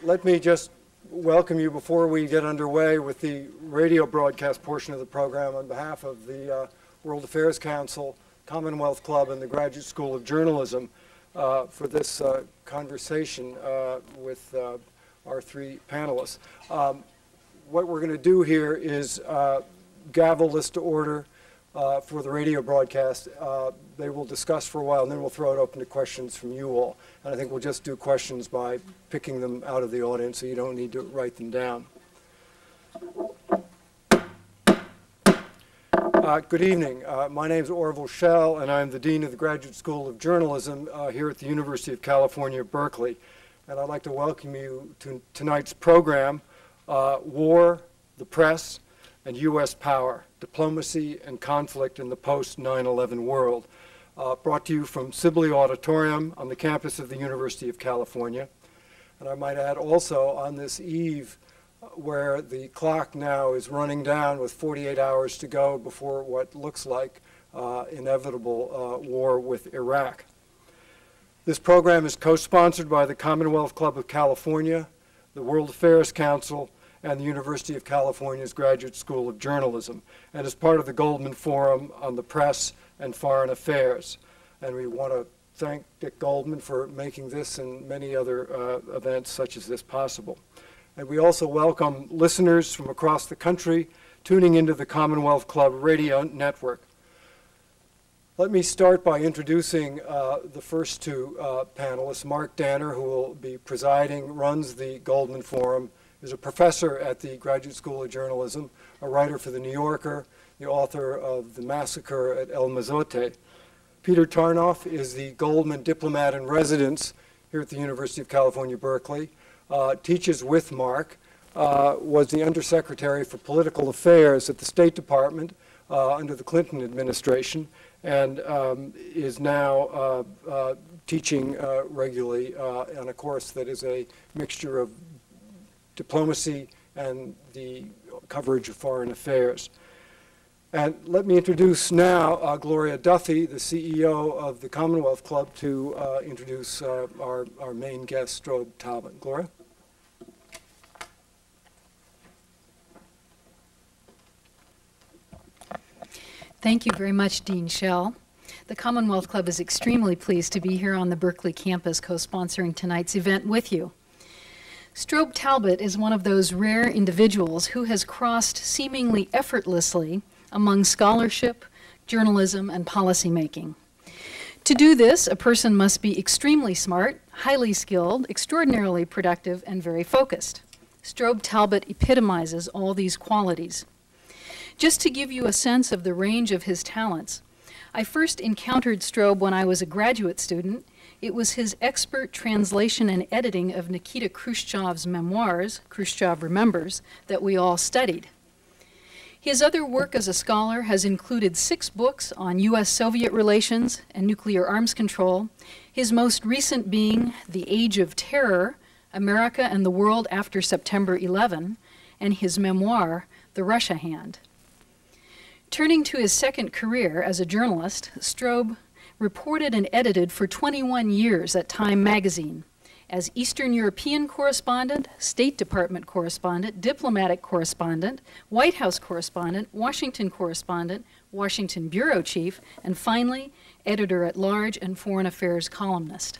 Let me just welcome you before we get underway with the radio broadcast portion of the program on behalf of the World Affairs Council, Commonwealth Club, and the Graduate School of Journalism for this conversation with our three panelists. What we're going to do here is gavel this to order for the radio broadcast. They will discuss for a while, and then we'll throw it open to questions from you all. And I think we'll just do questions by picking them out of the audience, so you don't need to write them down. Good evening. My name is Orville Schell, and I'm the Dean of the Graduate School of Journalism here at the University of California, Berkeley. And I'd like to welcome you to tonight's program, War, the Press, and U.S. Power, Diplomacy and Conflict in the Post-9/11 World, brought to you from Sibley Auditorium on the campus of the University of California. And I might add also on this eve where the clock now is running down with 48 hours to go before what looks like inevitable war with Iraq. This program is co-sponsored by the Commonwealth Club of California, the World Affairs Council, and the University of California's Graduate School of Journalism, and is part of the Goldman Forum on the Press and Foreign Affairs. And we want to thank Dick Goldman for making this and many other events such as this possible. And we also welcome listeners from across the country tuning into the Commonwealth Club radio network. Let me start by introducing the first two panelists. Mark Danner, who will be presiding, runs the Goldman Forum, is a professor at the Graduate School of Journalism, a writer for The New Yorker, the author of The Massacre at El Mozote. Peter Tarnoff is the Goldman Diplomat in Residence here at the University of California, Berkeley, teaches with Mark, was the Undersecretary for Political Affairs at the State Department under the Clinton administration, and is now teaching regularly on a course that is a mixture of diplomacy and the coverage of foreign affairs. And let me introduce now Gloria Duffy, the CEO of the Commonwealth Club, to introduce our main guest, Strobe Talbott. Gloria? Thank you very much, Dean Schell. The Commonwealth Club is extremely pleased to be here on the Berkeley campus co-sponsoring tonight's event with you. Strobe Talbott is one of those rare individuals who has crossed seemingly effortlessly among scholarship, journalism, and policymaking. To do this, a person must be extremely smart, highly skilled, extraordinarily productive, and very focused. Strobe Talbott epitomizes all these qualities. Just to give you a sense of the range of his talents, I first encountered Strobe when I was a graduate student. It was his expert translation and editing of Nikita Khrushchev's memoirs, Khrushchev Remembers, that we all studied. His other work as a scholar has included 6 books on U.S.-Soviet relations and nuclear arms control, his most recent being The Age of Terror, America and the World After September 11, and his memoir, The Russia Hand. Turning to his second career as a journalist, Strobe reported and edited for 21 years at Time magazine as Eastern European correspondent, State Department correspondent, diplomatic correspondent, White House correspondent, Washington correspondent, Washington bureau chief, and finally, editor-at-large and foreign affairs columnist.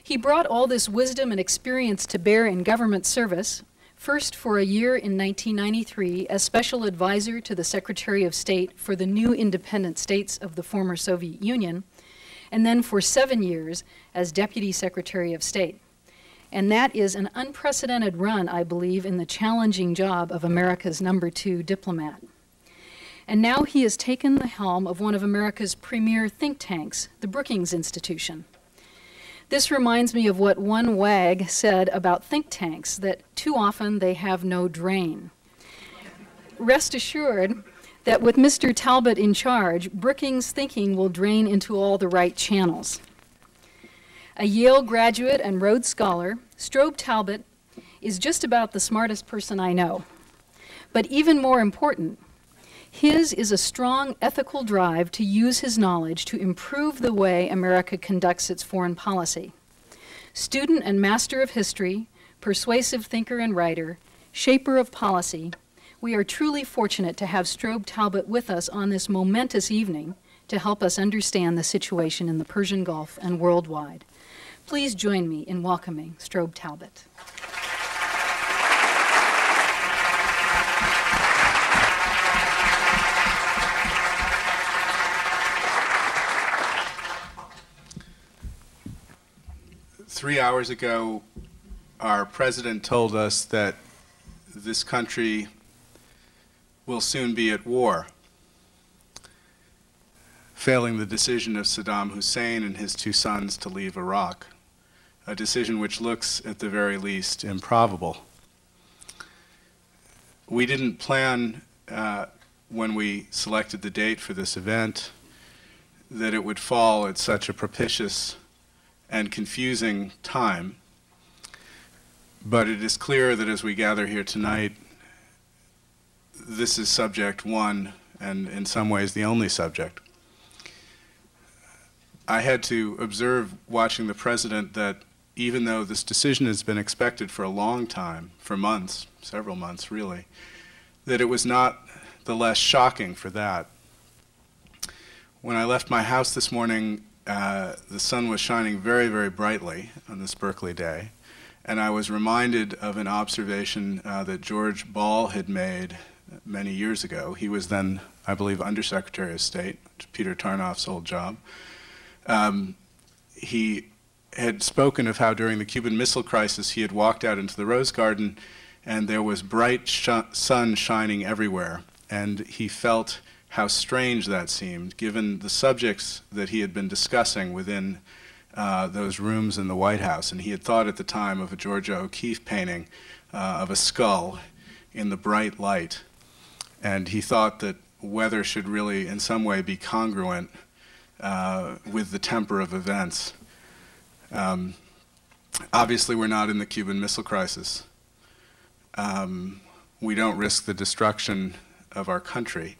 He brought all this wisdom and experience to bear in government service, first for a year in 1993 as special advisor to the Secretary of State for the new independent states of the former Soviet Union, and then for 7 years as Deputy Secretary of State. And that is an unprecedented run, I believe, in the challenging job of America's #2 diplomat. And now he has taken the helm of one of America's premier think tanks, the Brookings Institution. This reminds me of what one wag said about think tanks, that too often they have no drain. Rest assured that with Mr. Talbott in charge, Brookings thinking will drain into all the right channels. A Yale graduate and Rhodes Scholar, Strobe Talbott is just about the smartest person I know. But even more important, his is a strong ethical drive to use his knowledge to improve the way America conducts its foreign policy. Student and master of history, persuasive thinker and writer, shaper of policy, we are truly fortunate to have Strobe Talbott with us on this momentous evening to help us understand the situation in the Persian Gulf and worldwide. Please join me in welcoming Strobe Talbott. Three hours ago, our president told us that this country will soon be at war, failing the decision of Saddam Hussein and his two sons to leave Iraq, a decision which looks, at the very least, improbable. We didn't plan, when we selected the date for this event, that it would fall at such a propitious and confusing time, but it is clear that as we gather here tonight, this is subject one, and in some ways the only subject. I had to observe, watching the president, that even though this decision has been expected for a long time, for months, several months really, that it was not the less shocking for that. When I left my house this morning, the sun was shining very, very brightly on this Berkeley day, and I was reminded of an observation that George Ball had made many years ago. He was then, I believe, Undersecretary of State, Peter Tarnoff's old job. He had spoken of how during the Cuban Missile Crisis he had walked out into the Rose Garden and there was bright sun shining everywhere, and he felt how strange that seemed, given the subjects that he had been discussing within those rooms in the White House. And he had thought at the time of a Georgia O'Keeffe painting of a skull in the bright light. And he thought that weather should really, in some way, be congruent with the temper of events. Obviously, we're not in the Cuban Missile Crisis. We don't risk the destruction of our country.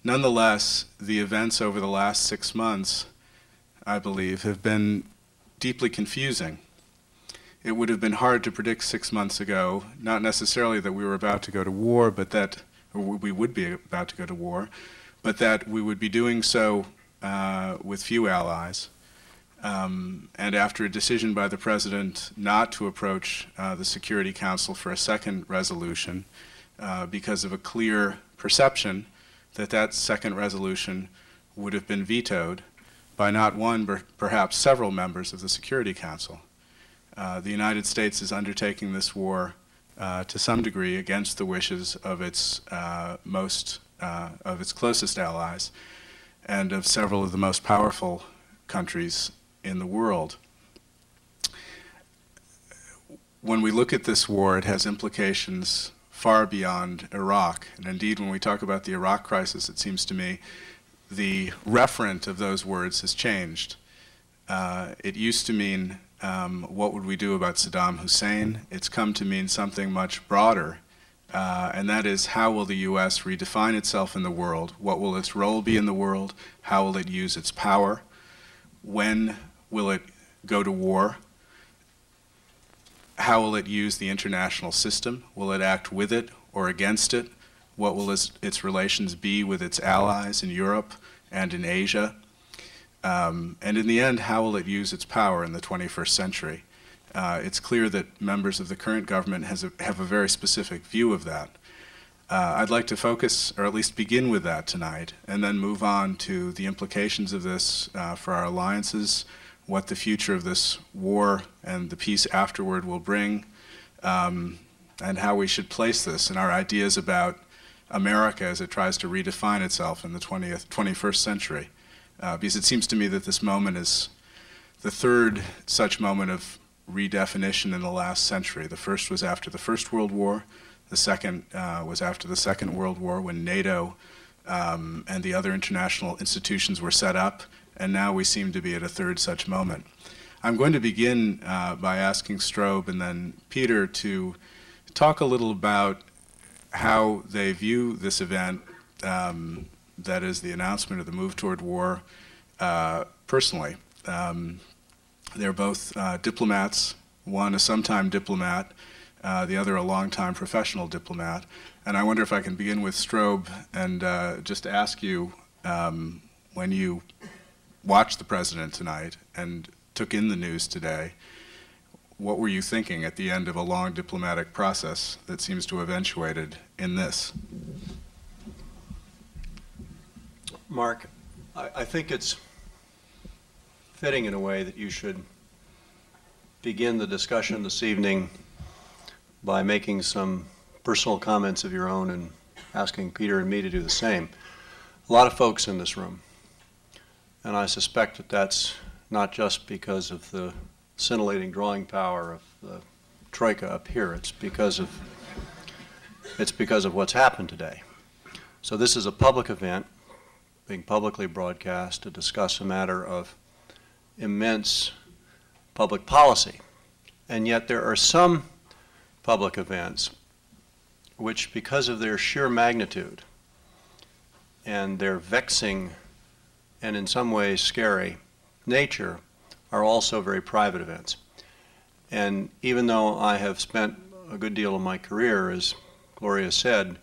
Nonetheless, the events over the last 6 months, I believe, have been deeply confusing. It would have been hard to predict 6 months ago, not necessarily that we were about to go to war, but that, or we would be about to go to war, but that we would be doing so with few allies. And after a decision by the President not to approach the Security Council for a second resolution because of a clear perception that that second resolution would have been vetoed by not one, but perhaps several members of the Security Council. The United States is undertaking this war to some degree against the wishes of its closest allies and of several of the most powerful countries in the world. When we look at this war, it has implications far beyond Iraq. And indeed, when we talk about the Iraq crisis, it seems to me the referent of those words has changed. It used to mean, what would we do about Saddam Hussein? It's come to mean something much broader, and that is, how will the U.S. redefine itself in the world? What will its role be in the world? How will it use its power? When will it go to war? How will it use the international system? Will it act with it or against it? What will its relations be with its allies in Europe and in Asia? And in the end, how will it use its power in the 21st century? It's clear that members of the current government have a very specific view of that. I'd like to focus, or at least begin with that tonight, and then move on to the implications of this for our alliances, what the future of this war and the peace afterward will bring, and how we should place this in our ideas about America as it tries to redefine itself in the 21st century. Because it seems to me that this moment is the third such moment of redefinition in the last century. The first was after the First World War. The second was after the Second World War, when NATO and the other international institutions were set up, and now we seem to be at a third such moment. I'm going to begin by asking Strobe and then Peter to talk a little about how they view this event, that is the announcement of the move toward war, personally. They're both diplomats, one a sometime diplomat, the other a longtime professional diplomat. And I wonder if I can begin with Strobe and just ask you, when you watched the president tonight and took in the news today, what were you thinking at the end of a long diplomatic process that seems to have eventuated in this? Mark, I think it's fitting in a way that you should begin the discussion this evening by making some personal comments of your own and asking Peter and me to do the same. A lot of folks in this room, and I suspect that that's not just because of the scintillating drawing power of the troika up here. It's because of what's happened today. So this is a public event being publicly broadcast to discuss a matter of immense public policy. And yet there are some public events which, because of their sheer magnitude and their vexing and in some ways scary nature, are also very private events. And even though I have spent a good deal of my career, as Gloria said,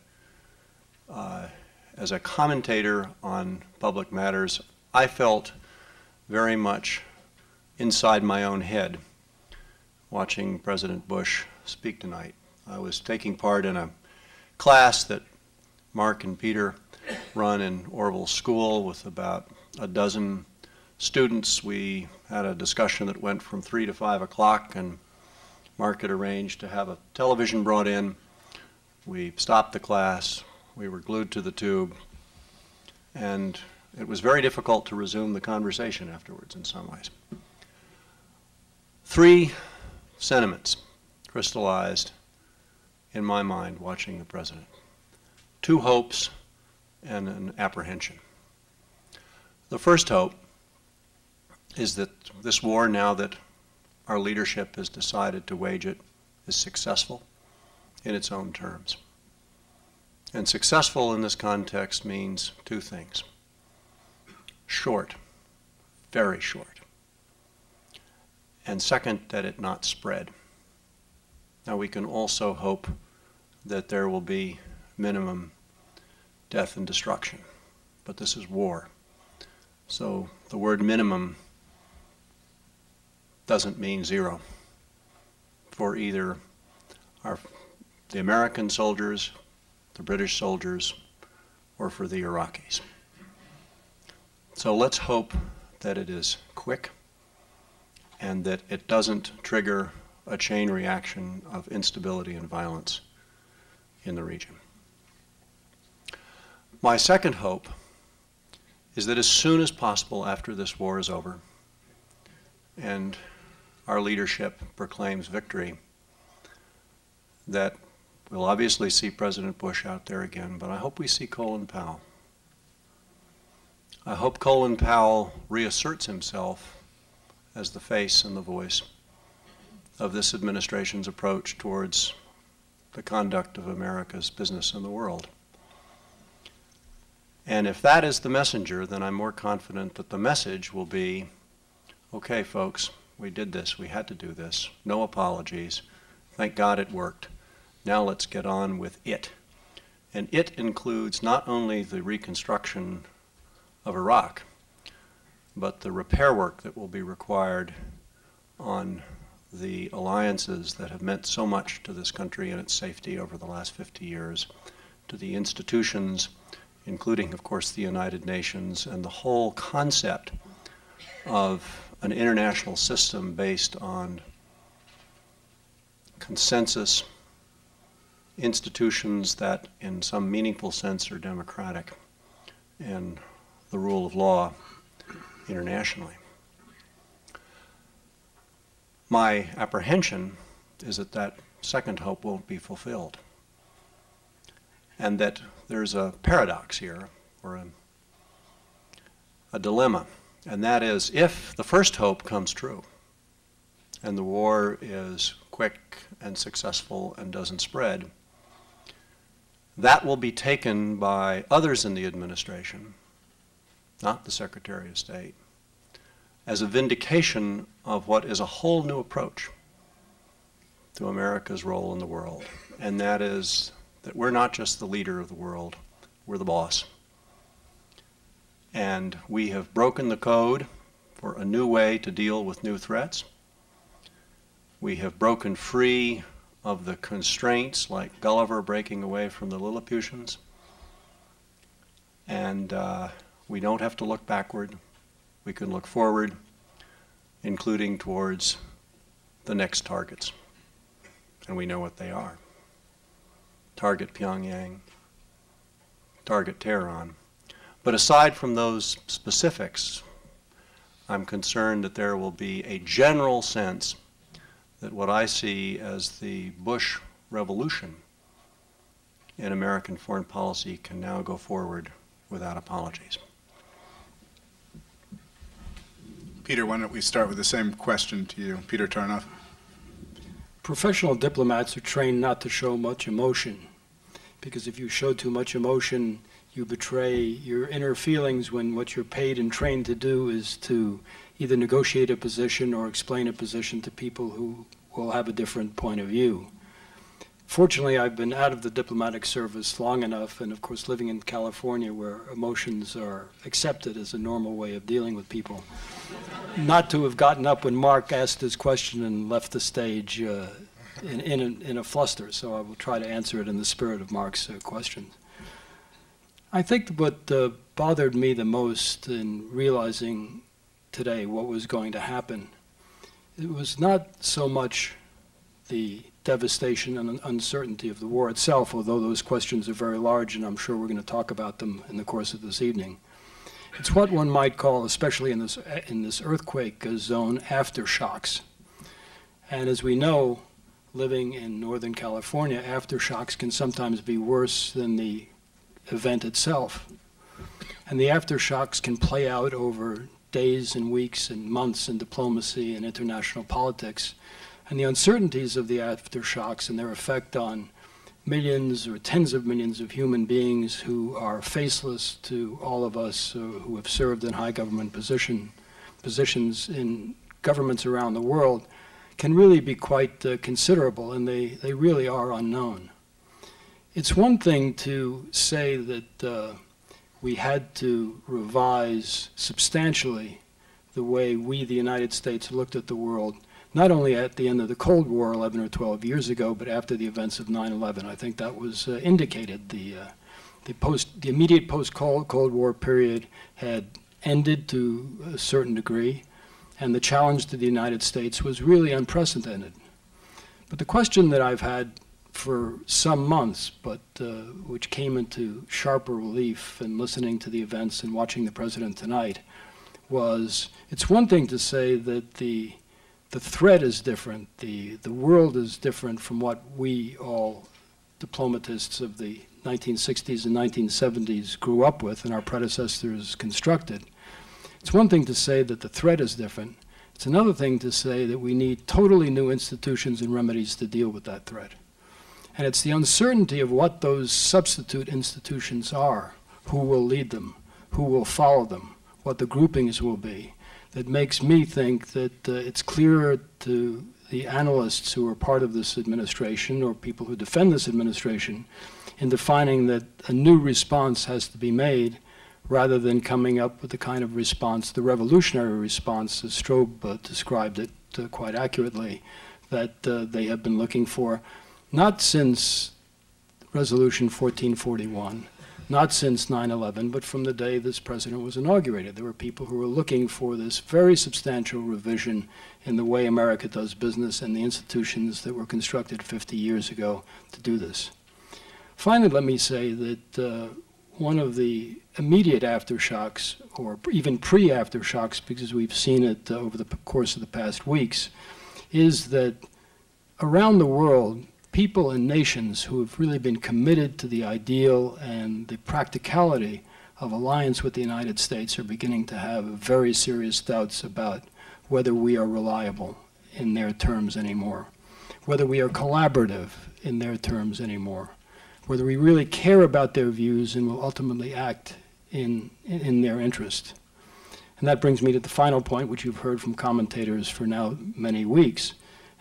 as a commentator on public matters, I felt very much inside my own head watching President Bush speak tonight. I was taking part in a class that Mark and Peter run in Orville School with about a dozen students. We had a discussion that went from 3 to 5 o'clock, and Mark had arranged to have a television brought in. We stopped the class. We were glued to the tube, and it was very difficult to resume the conversation afterwards in some ways. 3 sentiments crystallized in my mind watching the president. 2 hopes and an apprehension. The first hope is that this war, now that our leadership has decided to wage it, is successful in its own terms. And successful in this context means 2 things. Short, very short. And second, that it not spread. Now we can also hope that there will be minimum death and destruction, but this is war. So the word minimum doesn't mean 0 for either the American soldiers, the British soldiers, or for the Iraqis. So let's hope that it is quick and that it doesn't trigger a chain reaction of instability and violence in the region. My second hope is that as soon as possible after this war is over and our leadership proclaims victory, that we'll obviously see President Bush out there again, but I hope we see Colin Powell. I hope Colin Powell reasserts himself as the face and the voice of this administration's approach towards the conduct of America's business in the world. And if that is the messenger, then I'm more confident that the message will be, okay, folks, we did this, we had to do this, no apologies, thank God it worked. Now let's get on with it. And it includes not only the reconstruction of Iraq, but the repair work that will be required on the alliances that have meant so much to this country and its safety over the last 50 years, to the institutions, including, of course, the United Nations, and the whole concept of an international system based on consensus, institutions that in some meaningful sense are democratic, and the rule of law internationally. My apprehension is that that second hope won't be fulfilled, and that there's a paradox here, or a dilemma, and that is, if the first hope comes true and the war is quick and successful and doesn't spread, that will be taken by others in the administration, not the Secretary of State, as a vindication of what is a whole new approach to America's role in the world, and that is that we're not just the leader of the world, we're the boss. And we have broken the code for a new way to deal with new threats. We have broken free of the constraints like Gulliver breaking away from the Lilliputians. And we don't have to look backward. We can look forward, including towards the next targets. And we know what they are. Target Pyongyang, target Tehran. But aside from those specifics, I'm concerned that there will be a general sense that what I see as the Bush revolution in American foreign policy can now go forward without apologies. Peter, why don't we start with the same question to you. Peter Tarnoff. Professional diplomats are trained not to show much emotion, because if you show too much emotion, you betray your inner feelings when what you're paid and trained to do is to either negotiate a position or explain a position to people who will have a different point of view. Fortunately, I've been out of the diplomatic service long enough, and of course living in California where emotions are accepted as a normal way of dealing with people, not to have gotten up when Mark asked his question and left the stage in a fluster, so I will try to answer it in the spirit of Mark's question. I think what bothered me the most in realizing today what was going to happen, it was not so much the devastation and uncertainty of the war itself, although those questions are very large and I'm sure we're going to talk about them in the course of this evening. It's what one might call, especially in this earthquake zone, aftershocks. And as we know, living in Northern California, aftershocks can sometimes be worse than the event itself. And the aftershocks can play out over days and weeks and months in diplomacy and international politics. And the uncertainties of the aftershocks and their effect on millions or tens of millions of human beings who are faceless to all of us who have served in high government positions in governments around the world can really be quite considerable, and they really are unknown. It's one thing to say that we had to revise substantially the way we, the United States, looked at the world, not only at the end of the Cold War 11 or 12 years ago, but after the events of 9/11. I think that was indicated. The immediate post-Cold War period had ended to a certain degree, and the challenge to the United States was really unprecedented. But the question that I've had for some months, but which came into sharper relief in listening to the events and watching the President tonight, was it's one thing to say that the threat is different, the world is different from what we all diplomatists of the 1960s and 1970s grew up with and our predecessors constructed. It's one thing to say that the threat is different. It's another thing to say that we need totally new institutions and remedies to deal with that threat. And it's the uncertainty of what those substitute institutions are, who will lead them, who will follow them, what the groupings will be, that makes me think that it's clearer to the analysts who are part of this administration or people who defend this administration in defining that a new response has to be made rather than coming up with the kind of response, the revolutionary response, as Strobe described it quite accurately, that they have been looking for, not since Resolution 1441, not since 9/11, but from the day this president was inaugurated. There were people who were looking for this very substantial revision in the way America does business and the institutions that were constructed 50 years ago to do this. Finally, let me say that one of the immediate aftershocks, or even pre-aftershocks, because we've seen it over the course of the past weeks, is that around the world, people and nations who have really been committed to the ideal and the practicality of alliance with the United States are beginning to have very serious doubts about whether we are reliable in their terms anymore, whether we are collaborative in their terms anymore, whether we really care about their views and will ultimately act in their interest. And that brings me to the final point, which you've heard from commentators for now many weeks,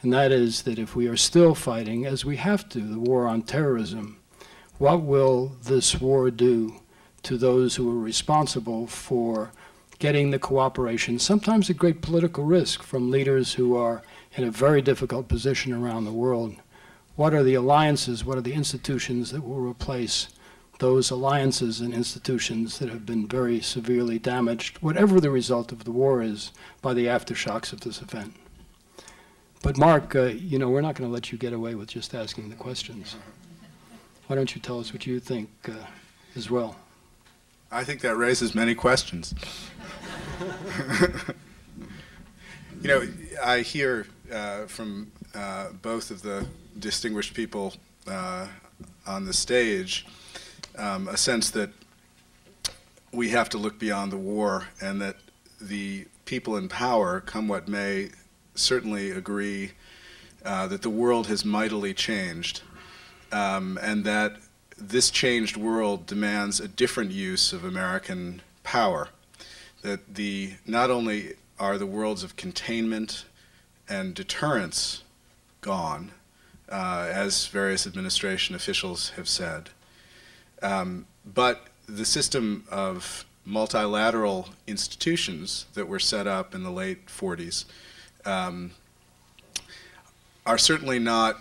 and that is that if we are still fighting, as we have to, the war on terrorism, what will this war do to those who are responsible for getting the cooperation, sometimes at great political risk, from leaders who are in a very difficult position around the world? What are the alliances, what are the institutions that will replace those alliances and institutions that have been very severely damaged, whatever the result of the war is, by the aftershocks of this event? But Mark, you know, we're not going to let you get away with just asking the questions. Why don't you tell us what you think as well? I think that raises many questions. You know, I hear from both of the distinguished people on the stage a sense that we have to look beyond the war, and that the people in power, come what may, certainly agree that the world has mightily changed, and that this changed world demands a different use of American power. That not only are the worlds of containment and deterrence gone, as various administration officials have said, but the system of multilateral institutions that were set up in the late 40s are certainly not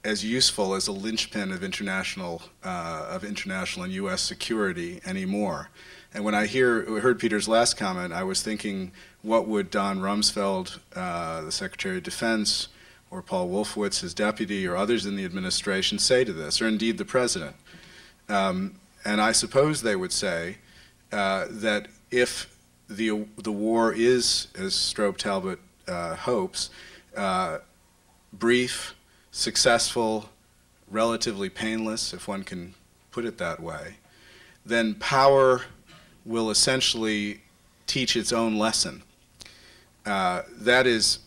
as useful as a linchpin of international and U.S. security anymore. And when I heard Peter's last comment, I was thinking, what would Don Rumsfeld, the Secretary of Defense, or Paul Wolfowitz, his deputy, or others in the administration say to this, or indeed the president? And I suppose they would say that if the war is, as Strobe Talbott hopes, brief, successful, relatively painless, if one can put it that way, then power will essentially teach its own lesson. That is,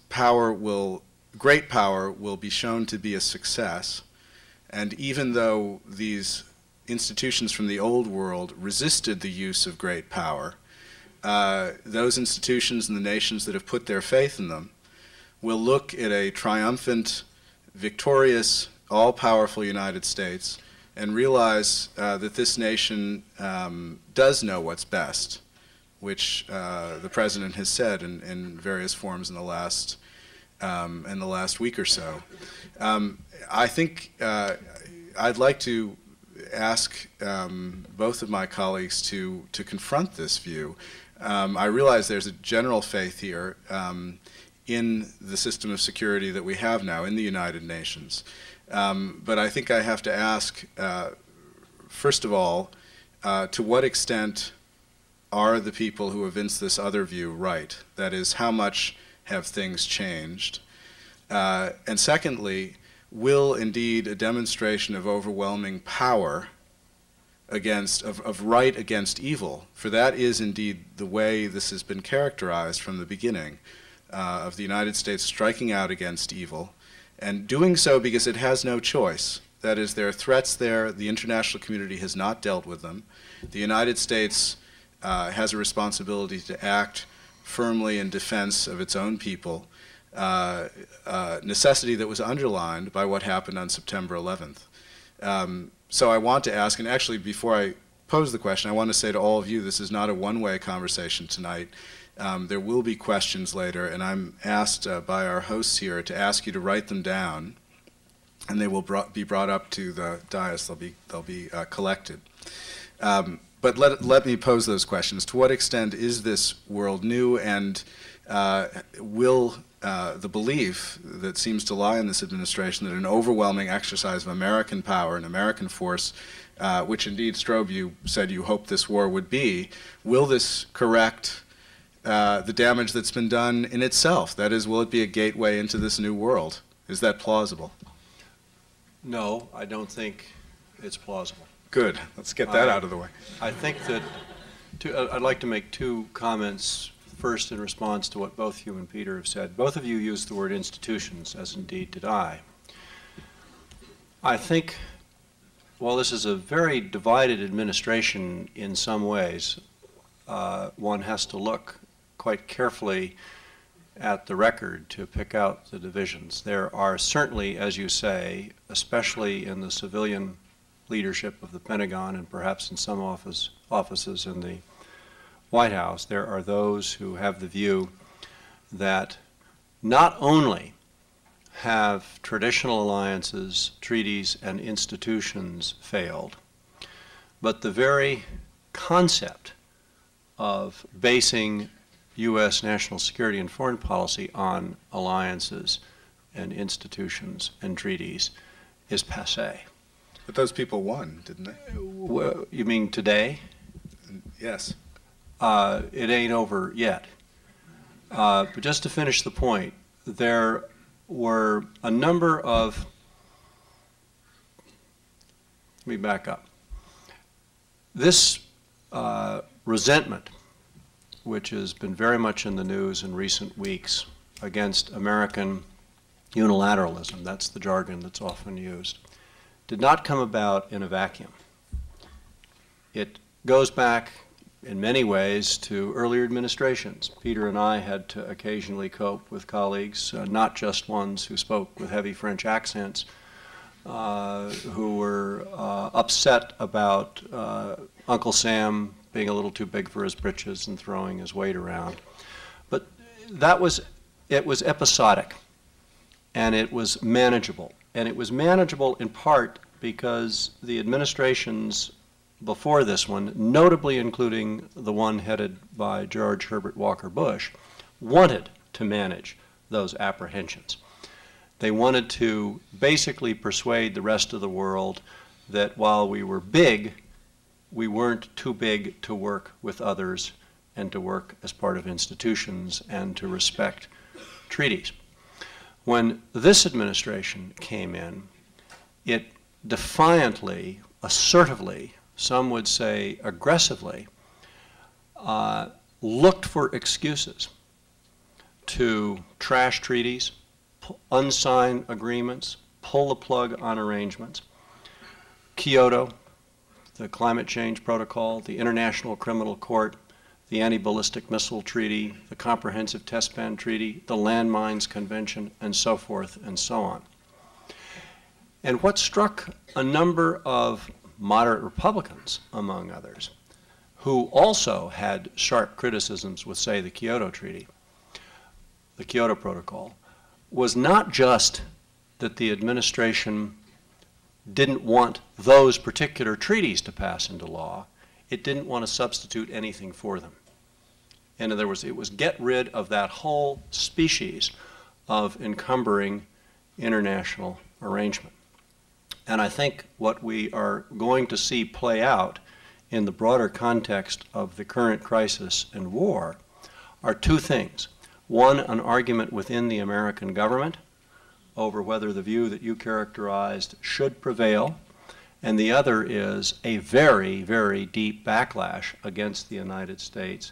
great power will be shown to be a success, and even though these institutions from the old world resisted the use of great power, those institutions and the nations that have put their faith in them will look at a triumphant, victorious, all-powerful United States and realize that this nation does know what's best, which the President has said in various forms in the last week or so. I think I'd like to ask both of my colleagues to confront this view. I realize there's a general faith here in the system of security that we have now in the United Nations. But I think I have to ask, first of all, to what extent are the people who evince this other view right? That is, how much have things changed? And secondly, will indeed a demonstration of overwhelming power of right against evil, for that is indeed the way this has been characterized from the beginning, of the United States striking out against evil, and doing so because it has no choice. That is, there are threats there, the international community has not dealt with them. The United States has a responsibility to act firmly in defense of its own people, necessity that was underlined by what happened on September 11th. So I want to ask, and actually before I pose the question, I want to say to all of you, this is not a one-way conversation tonight. There will be questions later, and I'm asked by our hosts here to ask you to write them down, and they will be brought up to the dais. They'll be collected. But let me pose those questions. To what extent is this world new, and will the belief that seems to lie in this administration that an overwhelming exercise of American power and American force, which indeed, Strobe, you said you hoped this war would be, will this correct the damage that's been done in itself? That is, will it be a gateway into this new world? Is that plausible? No, I don't think it's plausible. Good. Let's get that out of the way. I think that I'd like to make two comments. First, in response to what both you and Peter have said. Both of you used the word institutions, as indeed did I. I think, while this is a very divided administration in some ways, one has to look quite carefully at the record to pick out the divisions. There are certainly, as you say, especially in the civilian leadership of the Pentagon and perhaps in some offices in the White House, there are those who have the view that not only have traditional alliances, treaties, and institutions failed, but the very concept of basing U.S. national security and foreign policy on alliances and institutions and treaties is passé. But those people won, didn't they? Well, you mean today? Yes. It ain't over yet. But just to finish the point, there were a number of, let me back up. This resentment, which has been very much in the news in recent weeks against American unilateralism, that's the jargon that's often used, did not come about in a vacuum. It goes back in many ways to earlier administrations. Peter and I had to occasionally cope with colleagues, not just ones who spoke with heavy French accents, who were upset about Uncle Sam being a little too big for his britches and throwing his weight around. But it was episodic, and it was manageable. And it was manageable in part because the administrations before this one, notably including the one headed by George Herbert Walker Bush, wanted to manage those apprehensions. They wanted to basically persuade the rest of the world that while we were big, we weren't too big to work with others and to work as part of institutions and to respect treaties. When this administration came in, it defiantly, assertively, some would say aggressively, looked for excuses to trash treaties, unsign agreements, pull the plug on arrangements. Kyoto, the Climate Change Protocol, the International Criminal Court, the Anti-Ballistic Missile Treaty, the Comprehensive Test Ban Treaty, the Landmines Convention, and so forth and so on. And what struck a number of moderate Republicans, among others, who also had sharp criticisms with, say, the Kyoto Treaty, the Kyoto Protocol, was not just that the administration didn't want those particular treaties to pass into law, it didn't want to substitute anything for them. In other words, it was get rid of that whole species of encumbering international arrangement. And I think what we are going to see play out in the broader context of the current crisis and war are two things. One, an argument within the American government over whether the view that you characterized should prevail, and the other is a very, very deep backlash against the United States,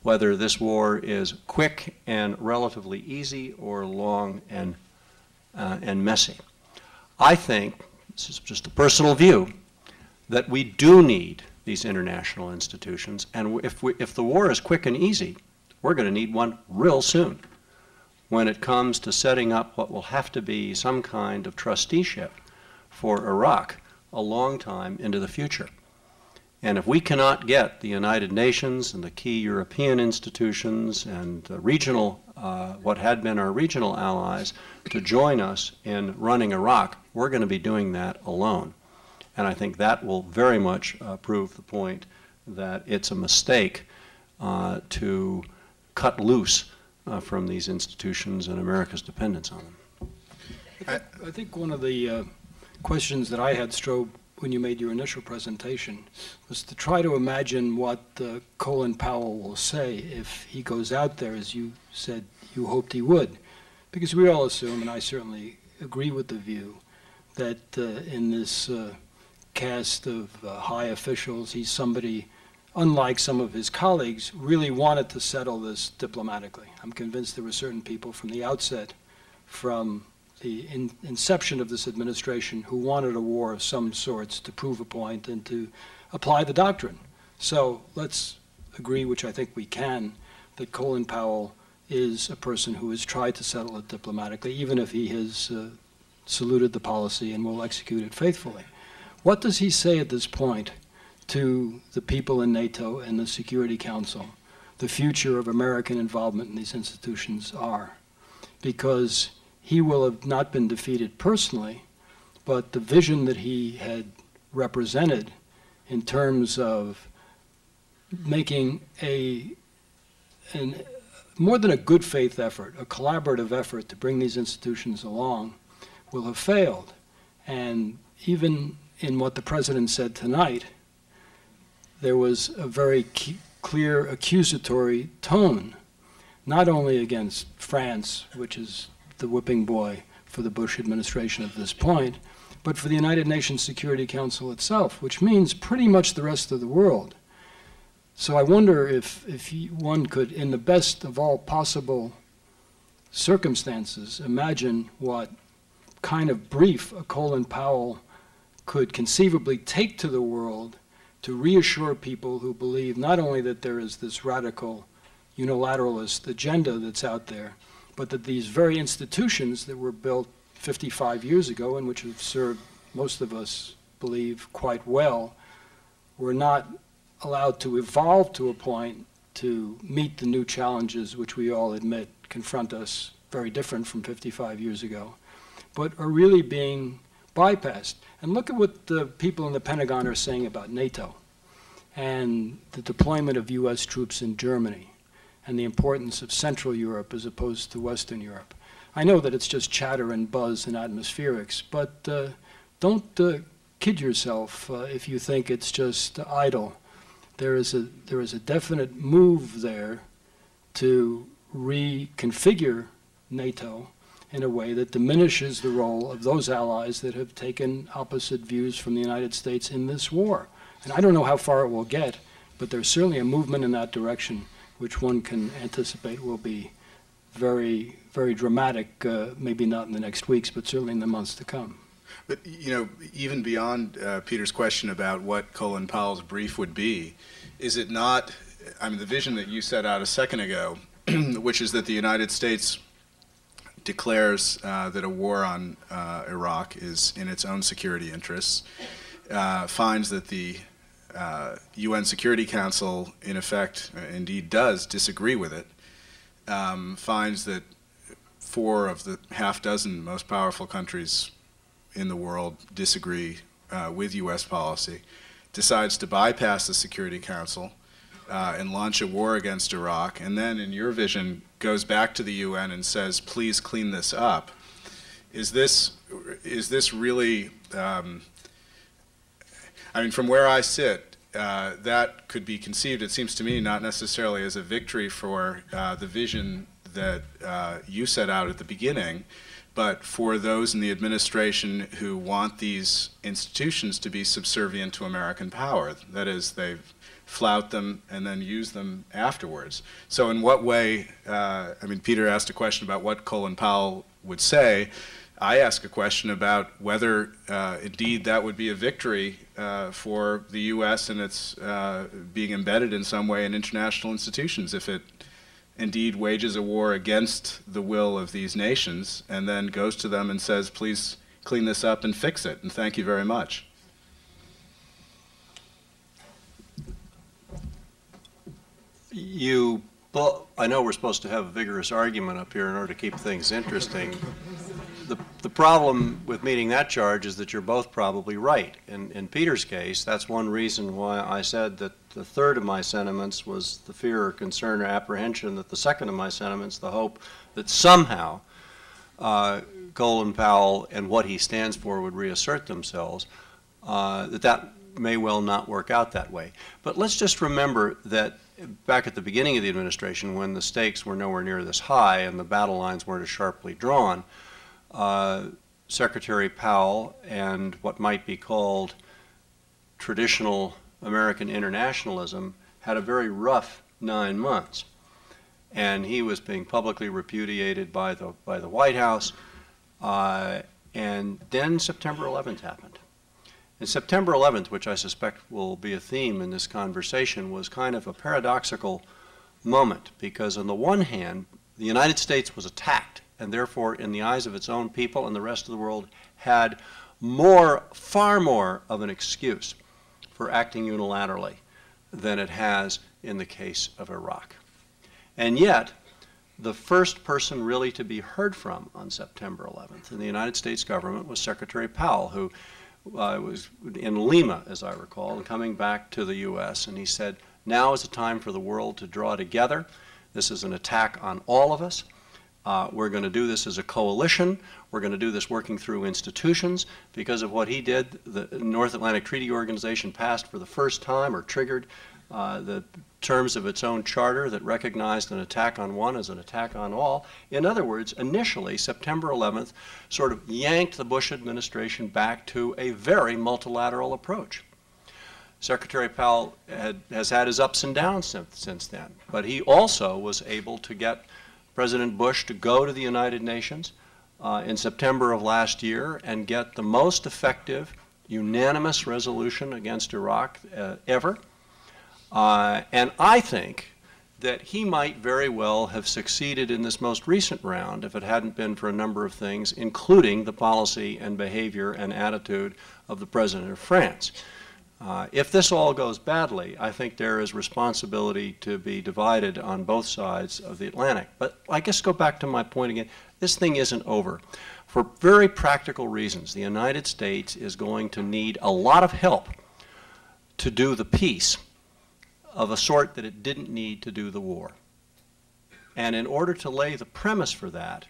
whether this war is quick and relatively easy or long and messy. I think, this is just a personal view, that we do need these international institutions, and if the war is quick and easy, we're going to need one real soon when it comes to setting up what will have to be some kind of trusteeship for Iraq a long time into the future. And if we cannot get the United Nations and the key European institutions and the regional, what had been our regional allies, to join us in running Iraq, we're going to be doing that alone. And I think that will very much prove the point that it's a mistake to cut loose from these institutions and America's dependence on them. I think one of the questions that I had, Strobe, when you made your initial presentation was to try to imagine what Colin Powell will say if he goes out there, as you said you hoped he would. Because we all assume, and I certainly agree with the view, that in this cast of high officials, he's somebody, unlike some of his colleagues, really wanted to settle this diplomatically. I'm convinced there were certain people from the outset, from the inception of this administration, who wanted a war of some sorts to prove a point and to apply the doctrine. So let's agree, which I think we can, that Colin Powell is a person who has tried to settle it diplomatically, even if he has saluted the policy and will execute it faithfully. What does he say at this point to the people in NATO and the Security Council the future of American involvement in these institutions are? Because he will have not been defeated personally, but the vision that he had represented in terms of making more than a good faith effort, a collaborative effort to bring these institutions along, will have failed. And even in what the President said tonight, there was a very clear accusatory tone, not only against France, which is the whipping boy for the Bush administration at this point, but for the United Nations Security Council itself, which means pretty much the rest of the world. So I wonder if one could, in the best of all possible circumstances, imagine what kind of brief a Colin Powell could conceivably take to the world to reassure people who believe not only that there is this radical unilateralist agenda that's out there, but that these very institutions that were built 55 years ago and which have served, most of us believe, quite well, were not allowed to evolve to a point to meet the new challenges which we all admit confront us, very different from 55 years ago, but are really being bypassed. And look at what the people in the Pentagon are saying about NATO and the deployment of US troops in Germany and the importance of Central Europe as opposed to Western Europe. I know that it's just chatter and buzz and atmospherics, but don't kid yourself if you think it's just idle. There is a definite move there to reconfigure NATO in a way that diminishes the role of those allies that have taken opposite views from the United States in this war. And I don't know how far it will get, but there's certainly a movement in that direction which one can anticipate will be very, very dramatic, maybe not in the next weeks, but certainly in the months to come. But, you know, even beyond Peter's question about what Colin Powell's brief would be, is it not, I mean, the vision that you set out a second ago, which is that the United States declares that a war on Iraq is in its own security interests, finds that the UN Security Council, in effect, indeed does disagree with it, finds that 4 of the half-dozen most powerful countries in the world disagree with US policy, decides to bypass the Security Council and launch a war against Iraq, and then, in your vision, goes back to the UN and says, please clean this up. Is this really, I mean, from where I sit, that could be conceived, it seems to me, not necessarily as a victory for the vision that you set out at the beginning, but for those in the administration who want these institutions to be subservient to American power. That is, they flout them and then use them afterwards. So in what way, I mean, Peter asked a question about what Colin Powell would say. I ask a question about whether indeed that would be a victory for the US and its being embedded in some way in international institutions if it indeed wages a war against the will of these nations and then goes to them and says, please clean this up and fix it, and thank you very much. I know we're supposed to have a vigorous argument up here in order to keep things interesting. The problem with meeting that charge is that you're both probably right. In Peter's case, that's one reason why I said that the third of my sentiments was the fear or concern or apprehension, that the second of my sentiments, the hope that somehow Colin Powell and what he stands for would reassert themselves, that may well not work out that way. But let's just remember that back at the beginning of the administration, when the stakes were nowhere near this high and the battle lines weren't as sharply drawn, Secretary Powell and what might be called traditional American internationalism had a very rough 9 months. And he was being publicly repudiated by the White House. And then September 11th happened. And September 11th, which I suspect will be a theme in this conversation, was kind of a paradoxical moment, because on the one hand, The United States was attacked, and therefore, in the eyes of its own people and the rest of the world, had far more of an excuse for acting unilaterally than it has in the case of Iraq. And yet, the first person really to be heard from on September 11th in the United States government was Secretary Powell, who was in Lima, as I recall, and coming back to the U.S., and he said, now is the time for the world to draw together. This is an attack on all of us. We're going to do this as a coalition. We're going to do this working through institutions. Because of what he did, the North Atlantic Treaty Organization passed for the first time, or triggered, the terms of its own charter that recognized an attack on one as an attack on all. In other words, initially, September 11th sort of yanked the Bush administration back to a very multilateral approach. Secretary Powell has had his ups and downs since then, but he also was able to get President Bush to go to the United Nations in September of last year and get the most effective, unanimous resolution against Iraq ever. And I think that he might very well have succeeded in this most recent round if it hadn't been for a number of things, including the policy and behavior and attitude of the President of France. If this all goes badly, I think there is responsibility to be divided on both sides of the Atlantic. But I guess go back to my point again, this thing isn't over. For very practical reasons, the United States is going to need a lot of help to do the peace of a sort that it didn't need to do the war. And in order to lay the premise for that,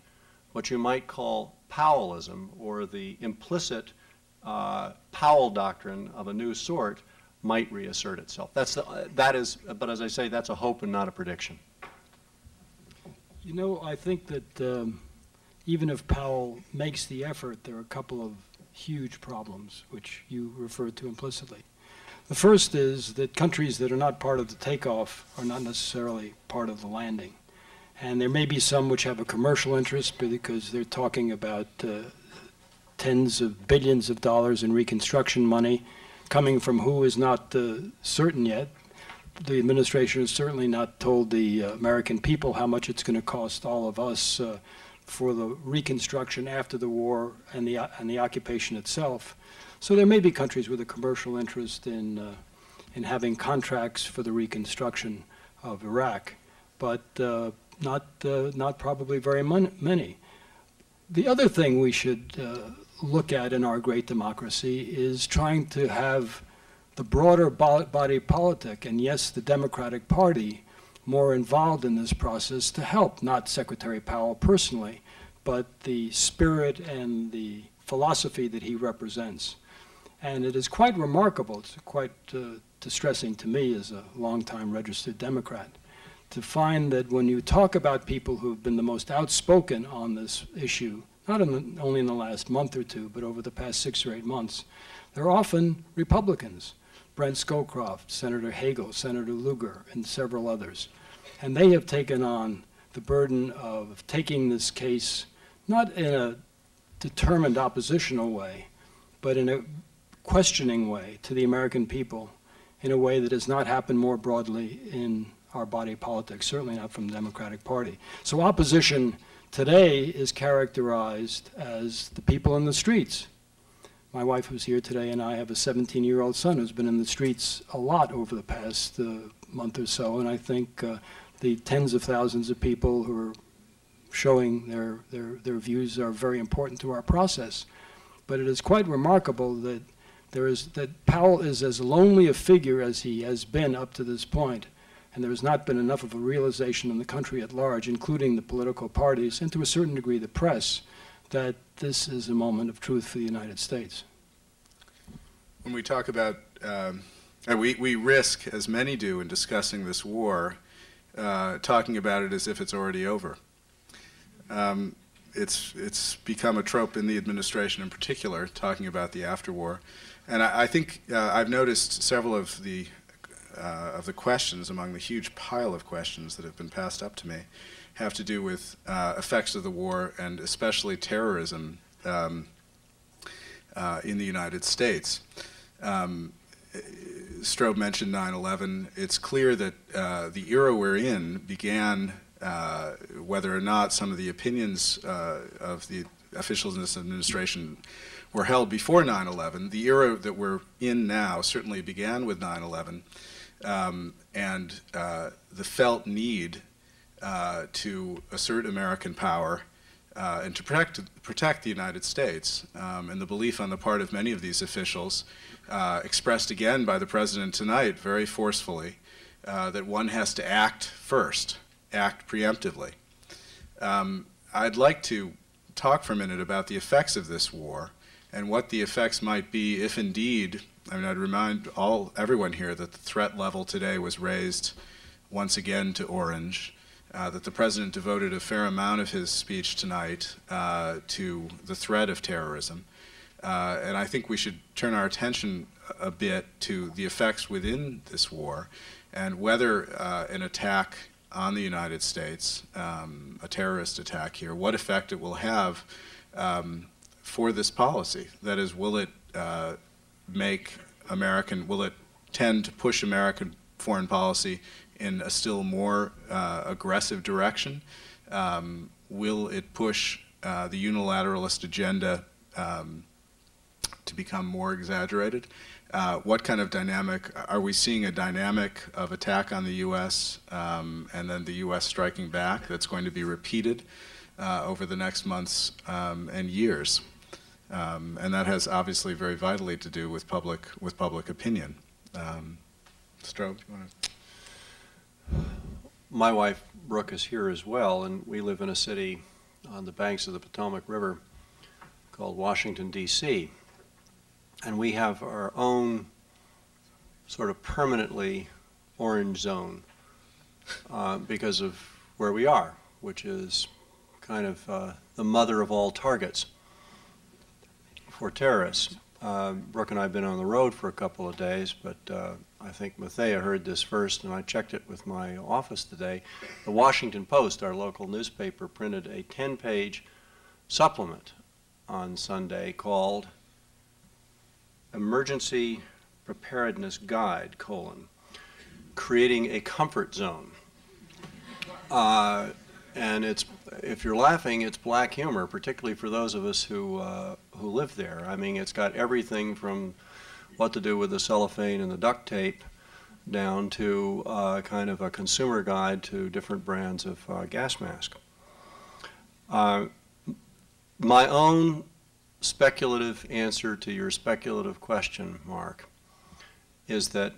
what you might call Powellism, or the implicit Powell doctrine of a new sort, might reassert itself. But as I say, that's a hope and not a prediction. You know, I think that even if Powell makes the effort, there are a couple of huge problems, which you referred to implicitly. The first is that countries that are not part of the takeoff are not necessarily part of the landing. And there may be some which have a commercial interest because they're talking about tens of billions of dollars in reconstruction money coming from who is not certain yet. The administration has certainly not told the American people how much it's going to cost all of us for the reconstruction after the war and the occupation itself. So there may be countries with a commercial interest in having contracts for the reconstruction of Iraq, but not probably very many. The other thing we should look at in our great democracy is trying to have the broader body politic, and yes, the Democratic Party, more involved in this process to help, not Secretary Powell personally, but the spirit and the philosophy that he represents. And it is quite remarkable, it's quite distressing to me as a longtime registered Democrat, to find that when you talk about people who have been the most outspoken on this issue, not only in the last month or two, but over the past 6 or 8 months, they're often Republicans. Brent Scowcroft, Senator Hagel, Senator Lugar, and several others. And they have taken on the burden of taking this case, not in a determined oppositional way, but in a questioning way to the American people, in a way that has not happened more broadly in our body politic, certainly not from the Democratic Party. So opposition today is characterized as the people in the streets. My wife who's here today and I have a 17-year-old son who's been in the streets a lot over the past month or so, and I think the tens of thousands of people who are showing their views are very important to our process. But it is quite remarkable that that Powell is as lonely a figure as he has been up to this point, and there has not been enough of a realization in the country at large, including the political parties, and to a certain degree the press, that this is a moment of truth for the United States. When we talk about, we risk, as many do in discussing this war, talking about it as if it's already over. It's become a trope in the administration in particular, talking about the afterwar. And I think I've noticed several of the questions, among the huge pile of questions that have been passed up to me, have to do with effects of the war and especially terrorism in the United States. Strobe mentioned 9/11. It's clear that the era we're in began whether or not some of the opinions of the officials in this administration were held before 9/11. The era that we're in now certainly began with 9/11, and the felt need to assert American power and to protect the United States, and the belief on the part of many of these officials, expressed again by the President tonight very forcefully, that one has to act first, act preemptively. I'd like to talk for a minute about the effects of this war and what the effects might be if indeed, I mean, I'd remind everyone here that the threat level today was raised once again to orange, that the President devoted a fair amount of his speech tonight to the threat of terrorism. And I think we should turn our attention a bit to the effects within this war and whether an attack on the United States, a terrorist attack here, what effect it will have for this policy. That is, will it will it tend to push American foreign policy in a still more aggressive direction? Will it push the unilateralist agenda to become more exaggerated? What kind of dynamic, are we seeing a dynamic of attack on the U.S. And then the U.S. striking back that's going to be repeated over the next months and years? And that has obviously very vitally to do with public opinion. Strobe, you want to? My wife, Brooke, is here as well, and we live in a city on the banks of the Potomac River called Washington, D.C. And we have our own sort of permanently orange zone because of where we are, which is kind of the mother of all targets for terrorists. Brooke and I have been on the road for a couple of days, but I think Mathea heard this first, and I checked it with my office today. The Washington Post, our local newspaper, printed a 10-page supplement on Sunday called Emergency Preparedness Guide, Creating a Comfort Zone. And it's, if you're laughing, it's black humor, particularly for those of us who live there. I mean, it's got everything from what to do with the cellophane and the duct tape down to kind of a consumer guide to different brands of gas mask. My own speculative answer to your speculative question, Mark, is that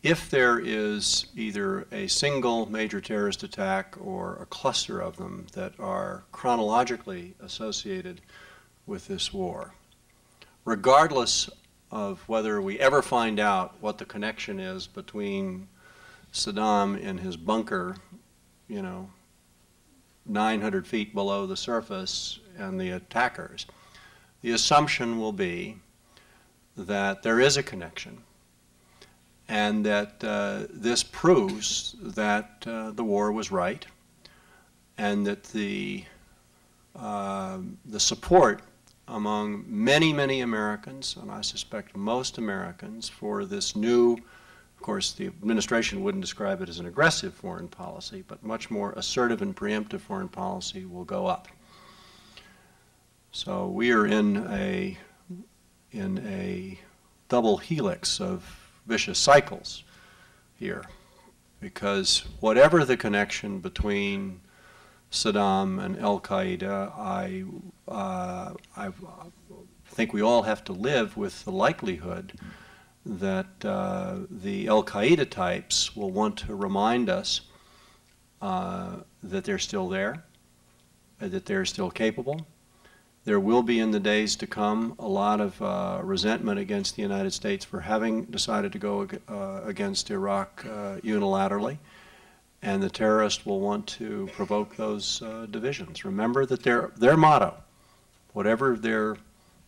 if there is either a single major terrorist attack or a cluster of them that are chronologically associated with this war, regardless of whether we ever find out what the connection is between Saddam in his bunker, 900 feet below the surface and the attackers, the assumption will be that there is a connection, and that this proves that the war was right, and that the support among many, many Americans, and I suspect most Americans, for this new, of course the administration wouldn't describe it as an aggressive foreign policy, but much more assertive and preemptive foreign policy will go up. So we are in a double helix of vicious cycles here, because whatever the connection between Saddam and Al-Qaeda, I think we all have to live with the likelihood that the Al-Qaeda types will want to remind us that they're still there, that they're still capable. There will be in the days to come a lot of resentment against the United States for having decided to go against Iraq unilaterally, and the terrorists will want to provoke those divisions. Remember that their motto, whatever their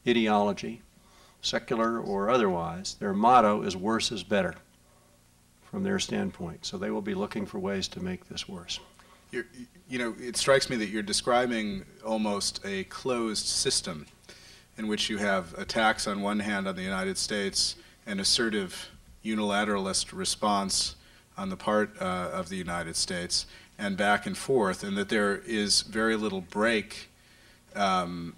ideology, secular or otherwise, their motto is worse is better from their standpoint. So they will be looking for ways to make this worse. It strikes me that you're describing almost a closed system in which you have attacks on one hand on the United States and assertive unilateralist response on the part of the United States and back and forth, and that there is very little break on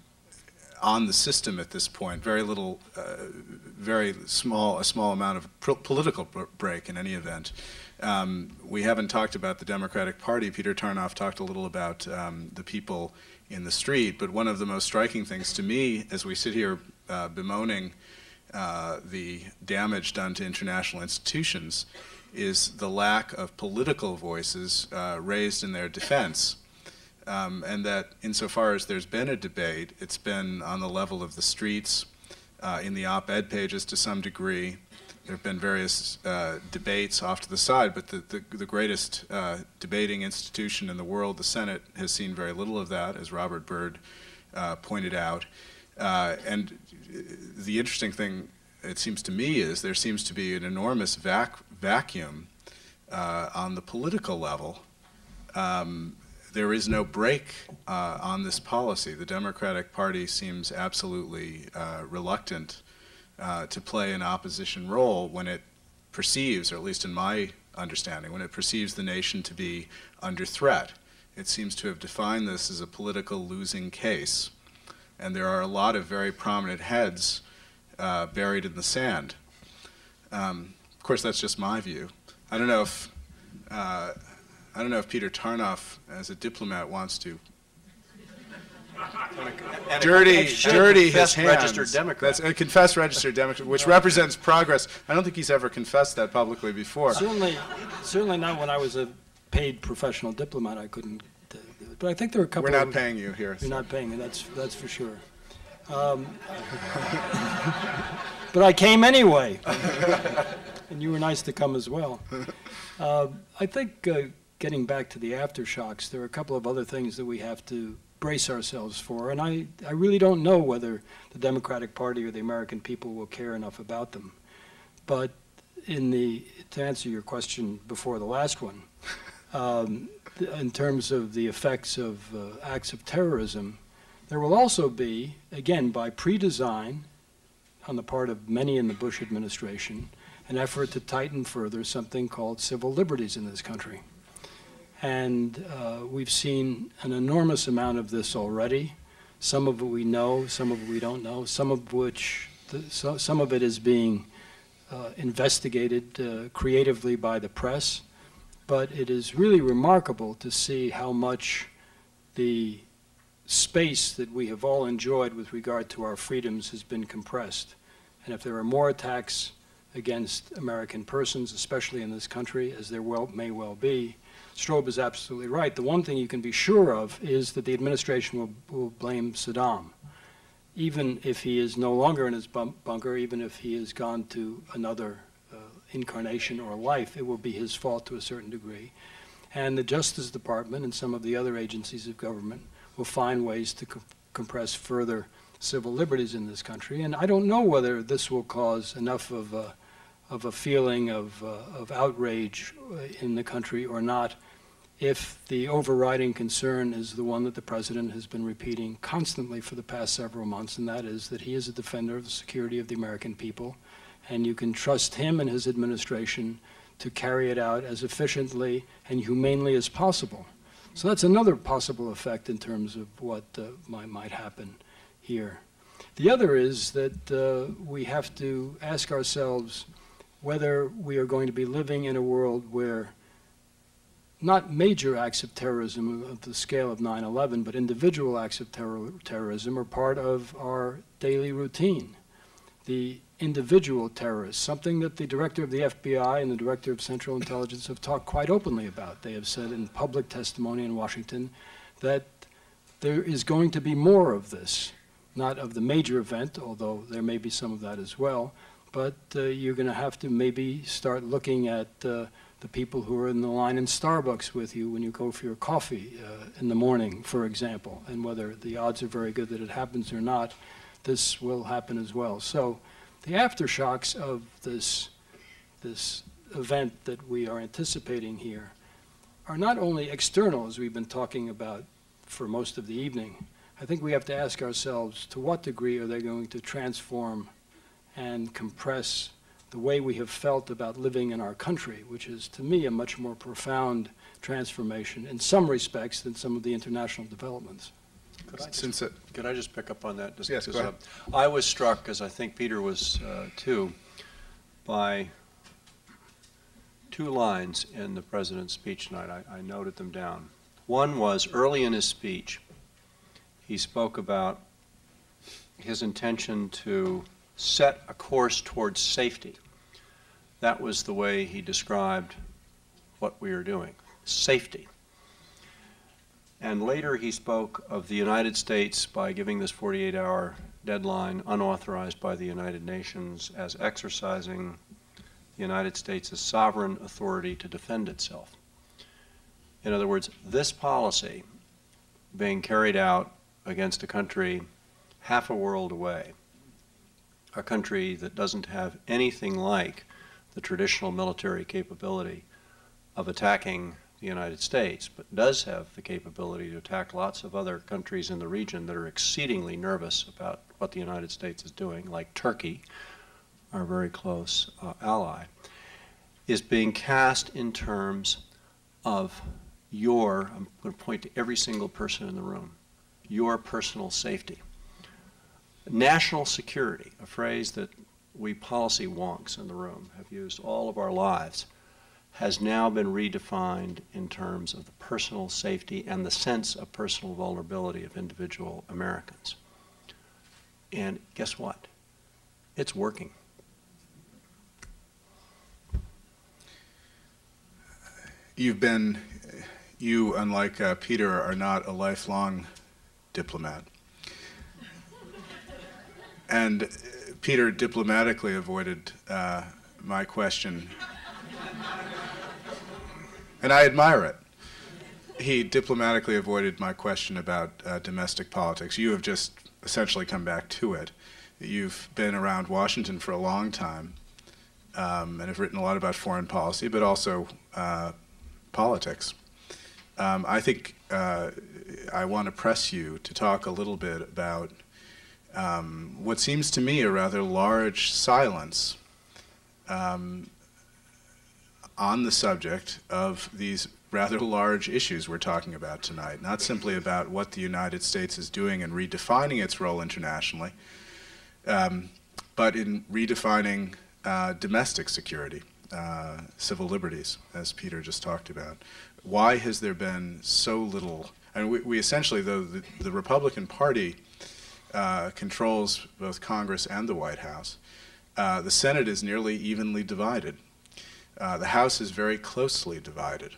the system at this point, very little, a small amount of political break in any event. We haven't talked about the Democratic Party. Peter Tarnoff talked a little about the people in the street, but one of the most striking things to me as we sit here bemoaning the damage done to international institutions is the lack of political voices raised in their defense. And that insofar as there's been a debate, it's been on the level of the streets, in the op-ed pages to some degree. There have been various debates off to the side, but the greatest debating institution in the world, the Senate, has seen very little of that, as Robert Byrd pointed out. And the interesting thing, it seems to me, is there seems to be an enormous vacuum on the political level. There is no break on this policy. The Democratic Party seems absolutely reluctant to play an opposition role when it perceives, or at least in my understanding, when it perceives the nation to be under threat. It seems to have defined this as a political losing case. And there are a lot of very prominent heads buried in the sand. Of course, that's just my view. I don't know if Peter Tarnoff, as a diplomat, wants to dirty his hands. Registered Democrat. That's a confessed registered Democrat, which represents progress. I don't think he's ever confessed that publicly before. Certainly not when I was a paid professional diplomat. I couldn't do it. But I think there are a couple. We're not paying you here. You're not paying me. That's for sure. But I came anyway, and you were nice to come as well. I think getting back to the aftershocks, there are a couple of other things that we have to brace ourselves for, and I really don't know whether the Democratic Party or the American people will care enough about them. But to answer your question before the last one, in terms of the effects of acts of terrorism, there will also be, again, by pre-design on the part of many in the Bush administration, an effort to tighten further something called civil liberties in this country. And we've seen an enormous amount of this already. Some of it we know, some of it we don't know, some of it is being investigated creatively by the press. But it is really remarkable to see how much the space that we have all enjoyed with regard to our freedoms has been compressed. And if there are more attacks against American persons, especially in this country, as there may well be, Strobe is absolutely right. The one thing you can be sure of is that the administration will blame Saddam. Even if he is no longer in his bunker, even if he has gone to another incarnation or life, it will be his fault to a certain degree. And the Justice Department and some of the other agencies of government will find ways to compress further civil liberties in this country. And I don't know whether this will cause enough of a feeling of outrage in the country or not, if the overriding concern is the one that the President has been repeating constantly for the past several months, and that is that he is a defender of the security of the American people, and you can trust him and his administration to carry it out as efficiently and humanely as possible. So that's another possible effect in terms of what might happen here. The other is that we have to ask ourselves whether we are going to be living in a world where not major acts of terrorism of the scale of 9/11, but individual acts of terrorism are part of our daily routine. The individual terrorists, something that the director of the FBI and the director of Central Intelligence have talked quite openly about. They have said in public testimony in Washington that there is going to be more of this, not of the major event, although there may be some of that as well, but you're going to have to maybe start looking at the people who are in the line in Starbucks with you when you go for your coffee in the morning, for example, and whether the odds are very good that it happens or not, this will happen as well. So the aftershocks of this event that we are anticipating here are not only external, as we've been talking about for most of the evening. I think we have to ask ourselves, to what degree are they going to transform and compress the way we have felt about living in our country, which is, to me, a much more profound transformation in some respects than some of the international developments. Could I just pick up on that? Just yes, go ahead. I was struck, as I think Peter was too, by two lines in the President's speech tonight. I noted them down. One was early in his speech, he spoke about his intention to set a course towards safety. That was the way he described what we are doing, safety. And later he spoke of the United States, by giving this 48-hour deadline unauthorized by the United Nations, as exercising the United States' sovereign authority to defend itself. In other words, this policy being carried out against a country half a world away, a country that doesn't have anything like the traditional military capability of attacking the United States, but does have the capability to attack lots of other countries in the region that are exceedingly nervous about what the United States is doing, like Turkey, our very close ally, is being cast in terms of your, I'm going to point to every single person in the room, your personal safety. National security, a phrase that we policy wonks in the room have used all of our lives, has now been redefined in terms of the personal safety and the sense of personal vulnerability of individual Americans. And guess what? It's working. You, unlike Peter, are not a lifelong diplomat. And Peter diplomatically avoided my question. And I admire it. He diplomatically avoided my question about domestic politics. You have just essentially come back to it. You've been around Washington for a long time and have written a lot about foreign policy, but also politics. I think I want to press you to talk a little bit about what seems to me a rather large silence on the subject of these rather large issues we're talking about tonight, not simply about what the United States is doing in redefining its role internationally, but in redefining domestic security, civil liberties, as Peter just talked about. Why has there been so little? And we essentially, though, the Republican Party controls both Congress and the White House. The Senate is nearly evenly divided. The House is very closely divided.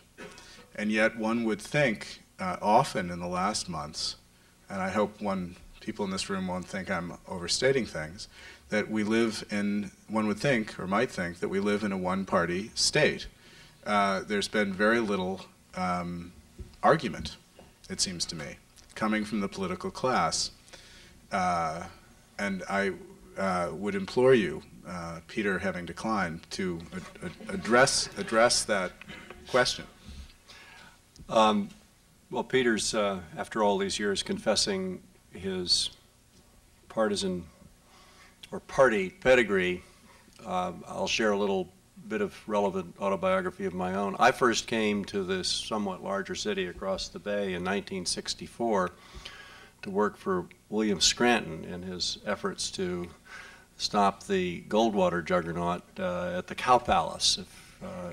And yet one would think often in the last months, and I hope people in this room won't think I'm overstating things, that we live in, one would think, or might think, that we live in a one-party state. There's been very little argument, it seems to me, coming from the political class. And I would implore you, Peter having declined, to address that question. Well, Peter's, after all these years, confessing his partisan or party pedigree. I'll share a little bit of relevant autobiography of my own. I first came to this somewhat larger city across the bay in 1964 to work for William Scranton in his efforts to stop the Goldwater juggernaut at the Cow Palace,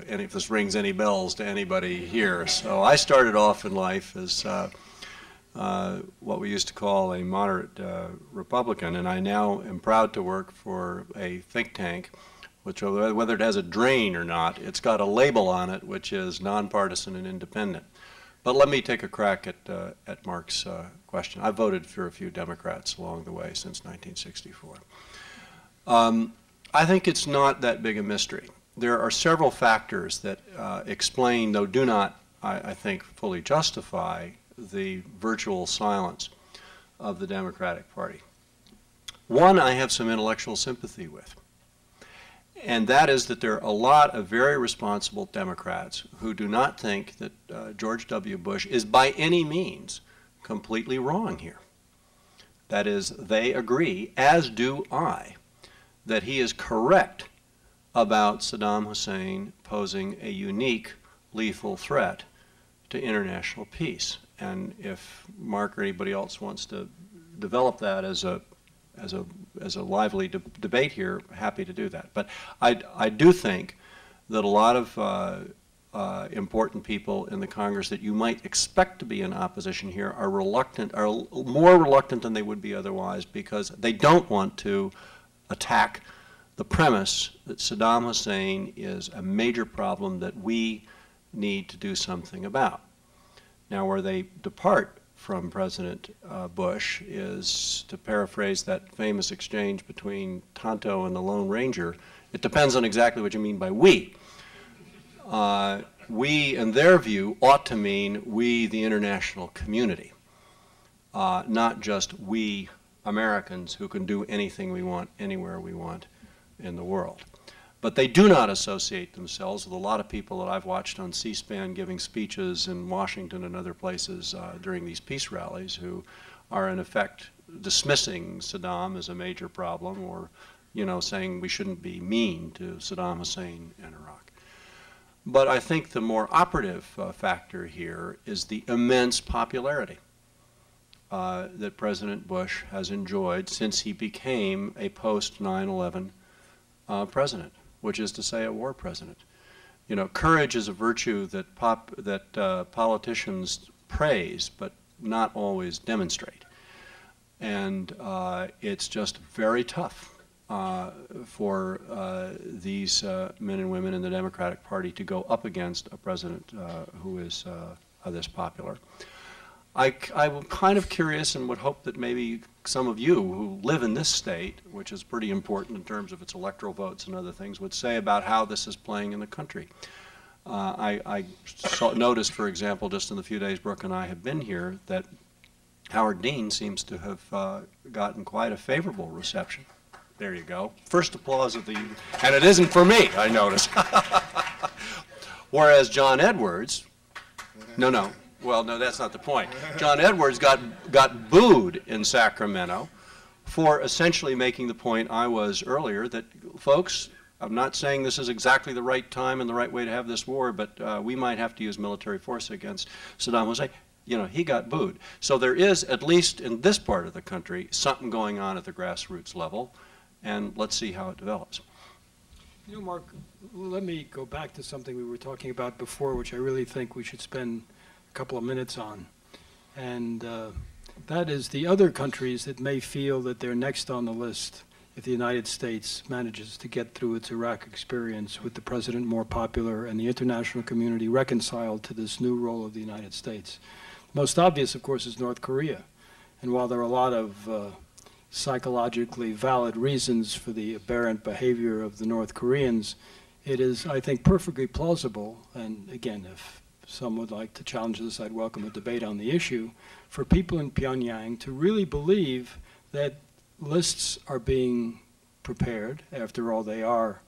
if this rings any bells to anybody here. So I started off in life as what we used to call a moderate Republican, and I now am proud to work for a think tank, which, whether it has a drain or not, it's got a label on it which is nonpartisan and independent. But let me take a crack at Mark's question. I voted for a few Democrats along the way since 1964. I think it's not that big a mystery. There are several factors that explain, though do not, I think, fully justify the virtual silence of the Democratic Party. One I have some intellectual sympathy with, and that is that there are a lot of very responsible Democrats who do not think that George W. Bush is by any means completely wrong here. That is, they agree, as do I, that he is correct about Saddam Hussein posing a unique lethal threat to international peace. And if Mark or anybody else wants to develop that as a lively debate here, happy to do that. But I do think that a lot of important people in the Congress that you might expect to be in opposition here are more reluctant than they would be otherwise, because they don't want to attack the premise that Saddam Hussein is a major problem that we need to do something about. Now, where they depart from President Bush is, to paraphrase that famous exchange between Tonto and the Lone Ranger, it depends on exactly what you mean by we. We, in their view, ought to mean we, the international community, not just we Americans who can do anything we want, anywhere we want in the world. But they do not associate themselves with a lot of people that I've watched on C-SPAN giving speeches in Washington and other places during these peace rallies, who are in effect dismissing Saddam as a major problem, or, you know, saying we shouldn't be mean to Saddam Hussein and Iraq. But I think the more operative factor here is the immense popularity that President Bush has enjoyed since he became a post-9/11 president, which is to say a war president. You know, courage is a virtue that politicians praise but not always demonstrate. And it's just very tough for these men and women in the Democratic Party to go up against a president who is this popular. I'm kind of curious and would hope that maybe some of you who live in this state, which is pretty important in terms of its electoral votes and other things, would say about how this is playing in the country. I noticed, for example, just in the few days Brooke and I have been here, that Howard Dean seems to have gotten quite a favorable reception. There you go. First applause of the, and it isn't for me, I notice. Whereas John Edwards, no, well, no, that's not the point. John Edwards got booed in Sacramento for essentially making the point I was earlier, that, folks, I'm not saying this is exactly the right time and the right way to have this war, but we might have to use military force against Saddam Hussein. You know, he got booed. So there is, at least in this part of the country, something going on at the grassroots level, and let's see how it develops. You know, Mark, let me go back to something we were talking about before, which I really think we should spend a couple of minutes on. And that is the other countries that may feel that they're next on the list if the United States manages to get through its Iraq experience with the president more popular and the international community reconciled to this new role of the United States. Most obvious, of course, is North Korea. And while there are a lot of psychologically valid reasons for the aberrant behavior of the North Koreans, it is, I think, perfectly plausible, and again, if some would like to challenge this, I'd welcome a debate on the issue, for people in Pyongyang to really believe that lists are being prepared. After all, they are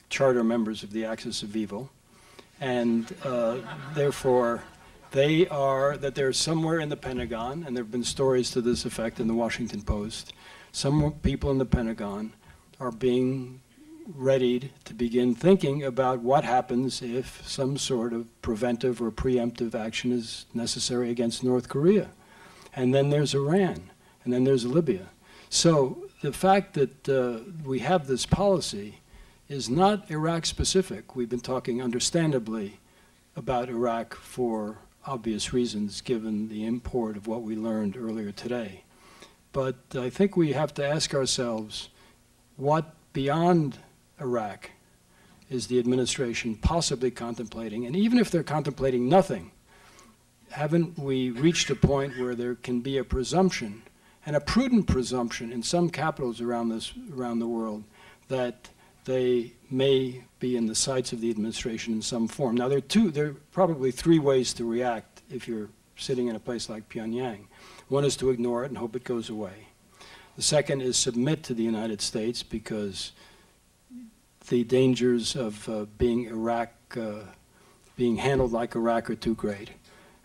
charter members of the Axis of Evil, and therefore that they're somewhere in the Pentagon, and there have been stories to this effect in the Washington Post. Some people in the Pentagon are being readied to begin thinking about what happens if some sort of preventive or preemptive action is necessary against North Korea. And then there's Iran, and then there's Libya. So the fact that we have this policy is not Iraq specific. We've been talking understandably about Iraq for obvious reasons given the import of what we learned earlier today. But I think we have to ask ourselves, what beyond Iraq is the administration possibly contemplating? And even if they're contemplating nothing, haven't we reached a point where there can be a presumption, and a prudent presumption in some capitals around the world, that they may be in the sights of the administration in some form? Now, there are probably three ways to react if you're sitting in a place like Pyongyang. One is to ignore it and hope it goes away. The second is submit to the United States, because the dangers of being handled like Iraq are too great.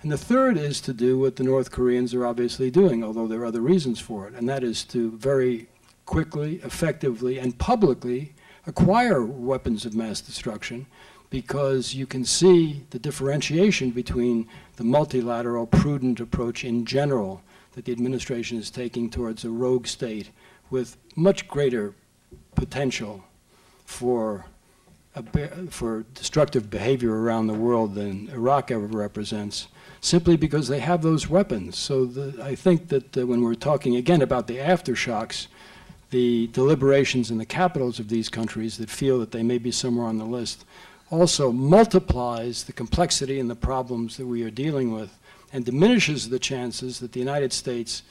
And the third is to do what the North Koreans are obviously doing, although there are other reasons for it, and that is to very quickly, effectively, and publicly acquire weapons of mass destruction, because you can see the differentiation between the multilateral, prudent approach in general that the administration is taking towards a rogue state with much greater potential for destructive behavior around the world than Iraq ever represents, simply because they have those weapons. So I think that when we're talking again about the aftershocks, the deliberations in the capitals of these countries that feel that they may be somewhere on the list also multiplies the complexity and the problems that we are dealing with and diminishes the chances that the United States,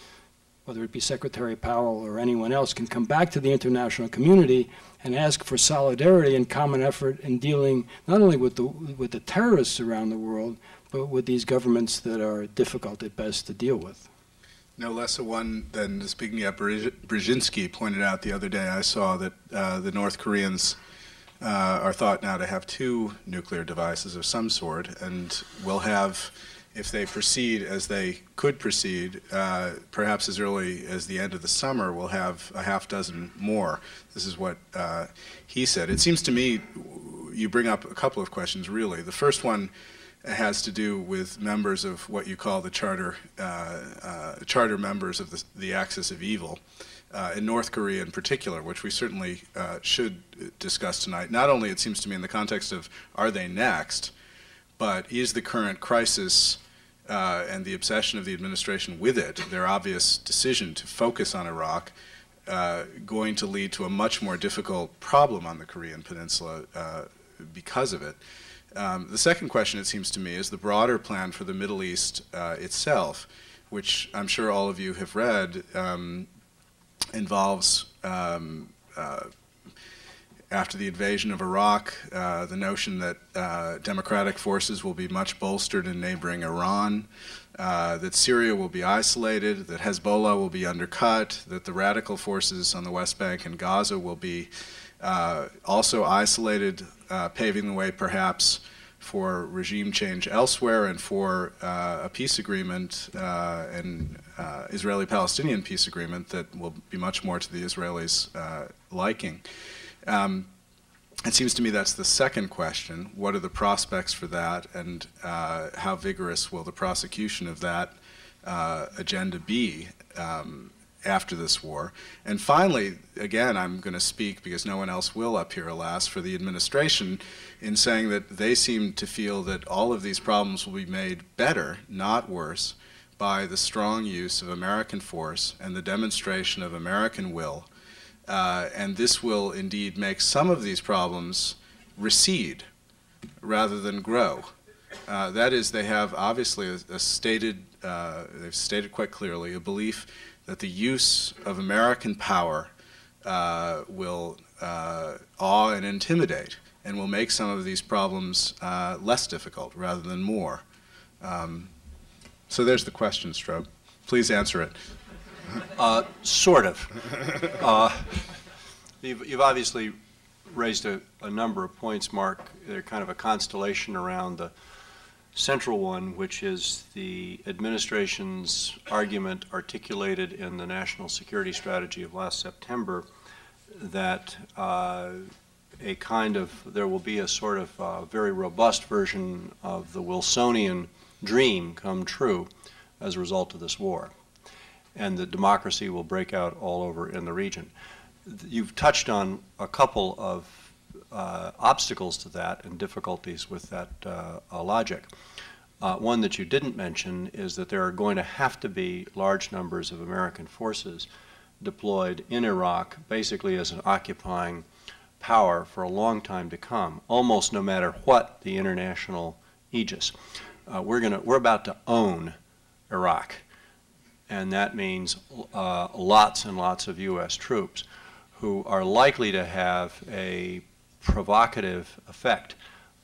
whether it be Secretary Powell or anyone else, can come back to the international community and ask for solidarity and common effort in dealing not only with the terrorists around the world, but with these governments that are difficult at best to deal with. No less a one than Zbigniew Brzezinski pointed out the other day. I saw that the North Koreans are thought now to have 2 nuclear devices of some sort, and will have, if they proceed as they could proceed, perhaps as early as the end of the summer, we'll have a half dozen more. This is what he said. It seems to me you bring up a couple of questions, really. The first one has to do with members of what you call the charter members of the axis of evil, in North Korea in particular, which we certainly should discuss tonight. Not only, it seems to me, in the context of are they next, but is the current crisis and the obsession of the administration with it, their obvious decision to focus on Iraq, going to lead to a much more difficult problem on the Korean Peninsula because of it. The second question, it seems to me, is the broader plan for the Middle East itself, which I'm sure all of you have read, involves, after the invasion of Iraq, the notion that democratic forces will be much bolstered in neighboring Iran, that Syria will be isolated, that Hezbollah will be undercut, that the radical forces on the West Bank and Gaza will be also isolated, paving the way perhaps for regime change elsewhere and for a peace agreement, an Israeli-Palestinian peace agreement that will be much more to the Israelis' liking. It seems to me that's the second question. What are the prospects for that, and how vigorous will the prosecution of that agenda be after this war? And finally, again, I'm going to speak, because no one else will up here, alas, for the administration, in saying that they seem to feel that all of these problems will be made better, not worse, by the strong use of American force and the demonstration of American will. And this will indeed make some of these problems recede rather than grow. That is, they have obviously they've stated quite clearly a belief that the use of American power will awe and intimidate, and will make some of these problems less difficult rather than more. So there's the question, Strobe. Please answer it. Sort of. You've obviously raised a number of points, Mark. They're kind of a constellation around the central one, which is the administration's argument articulated in the National Security Strategy of last September that there will be a sort of very robust version of the Wilsonian dream come true as a result of this war, and that democracy will break out all over in the region. You've touched on a couple of obstacles to that and difficulties with that logic. One that you didn't mention is that there are going to have to be large numbers of American forces deployed in Iraq, basically as an occupying power for a long time to come, almost no matter what the international aegis. We're about to own Iraq, and that means lots and lots of U.S. troops who are likely to have a provocative effect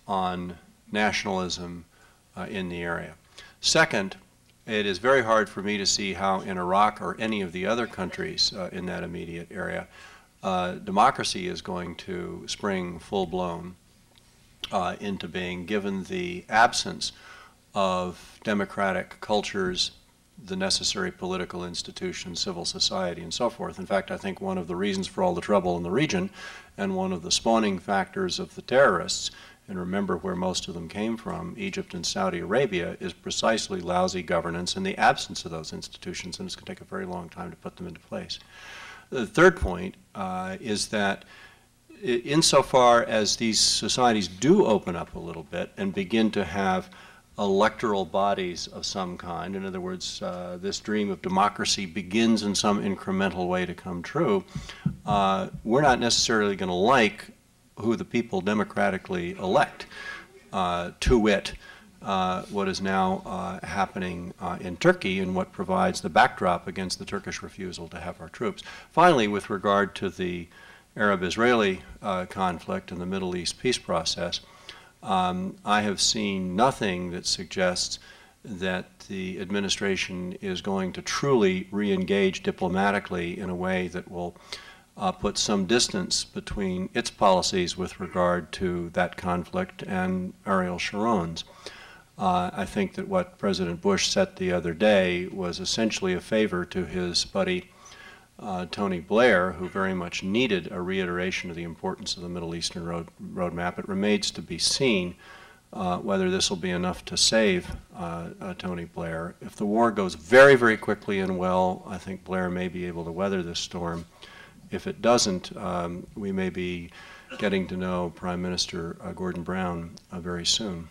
on nationalism in the area. Second, it is very hard for me to see how in Iraq or any of the other countries in that immediate area, democracy is going to spring full-blown into being, given the absence of democratic cultures the necessary political institutions, civil society, and so forth. In fact, I think one of the reasons for all the trouble in the region and one of the spawning factors of the terrorists, and remember where most of them came from, Egypt and Saudi Arabia, is precisely lousy governance and the absence of those institutions, and it's going to take a very long time to put them into place. The third point is that insofar as these societies do open up a little bit and begin to have electoral bodies of some kind, in other words, this dream of democracy begins in some incremental way to come true, we're not necessarily going to like who the people democratically elect, to wit, what is now happening in Turkey and what provides the backdrop against the Turkish refusal to have our troops. Finally, with regard to the Arab-Israeli conflict and the Middle East peace process, I have seen nothing that suggests that the administration is going to truly re-engage diplomatically in a way that will put some distance between its policies with regard to that conflict and Ariel Sharon's. I think that what President Bush set the other day was essentially a favor to his buddy Tony Blair, who very much needed a reiteration of the importance of the Middle Eastern roadmap. It remains to be seen whether this will be enough to save Tony Blair. If the war goes very, very quickly and well, I think Blair may be able to weather this storm. If it doesn't, we may be getting to know Prime Minister Gordon Brown very soon.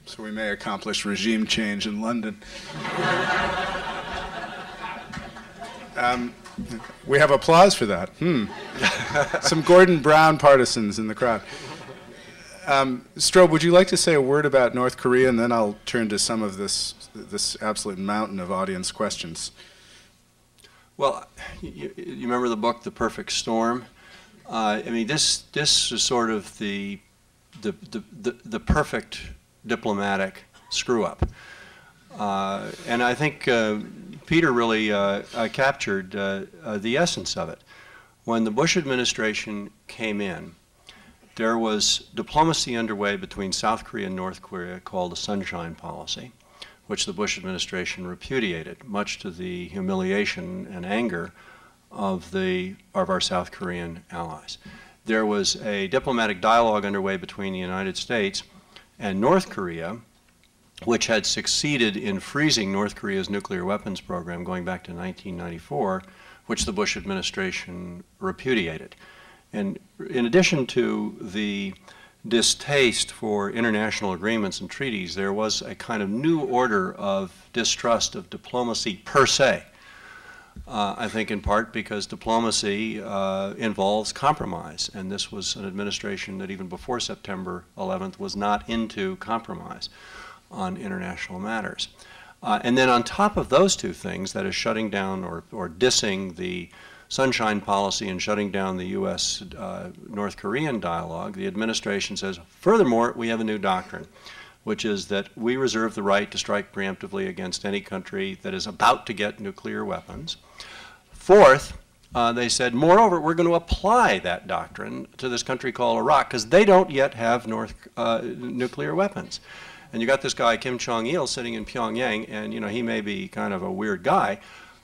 So we may accomplish regime change in London. We have applause for that. Some Gordon Brown partisans in the crowd. Strobe, would you like to say a word about North Korea, and then I'll turn to some of this absolute mountain of audience questions. Well, you remember the book, The Perfect Storm? I mean, this is sort of the perfect diplomatic screw-up. And I think Peter really captured the essence of it. When the Bush administration came in, there was diplomacy underway between South Korea and North Korea called the Sunshine Policy, which the Bush administration repudiated, much to the humiliation and anger of our South Korean allies. There was a diplomatic dialogue underway between the United States and North Korea, which had succeeded in freezing North Korea's nuclear weapons program going back to 1994, which the Bush administration repudiated. And in addition to the distaste for international agreements and treaties, there was a kind of new order of distrust of diplomacy per se. I think in part because diplomacy involves compromise, and this was an administration that even before September 11th was not into compromise on international matters. And then on top of those two things, that is shutting down or dissing the Sunshine Policy and shutting down the U.S.-North Korean dialogue, the administration says, furthermore, we have a new doctrine, which is that we reserve the right to strike preemptively against any country that is about to get nuclear weapons. Fourth, they said, moreover, we're going to apply that doctrine to this country called Iraq because they don't yet have nuclear weapons. And you got this guy, Kim Jong-il, sitting in Pyongyang, and he may be kind of a weird guy,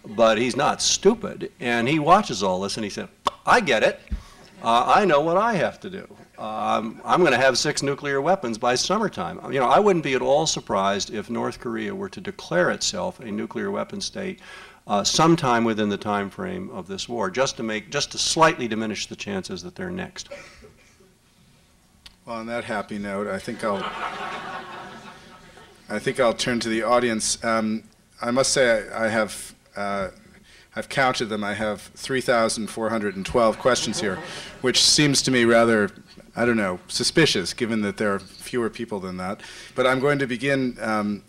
but he's not stupid. And he watches all this, and he said, I get it. I know what I have to do. I'm going to have 6 nuclear weapons by summertime. I wouldn't be at all surprised if North Korea were to declare itself a nuclear weapon state sometime within the time frame of this war, just to slightly diminish the chances that they're next. Well, on that happy note, I think I'll turn to the audience. I must say I've counted them. I have 3,412 questions here, which seems to me rather, I don't know, suspicious, given that there are fewer people than that. But I'm going to begin and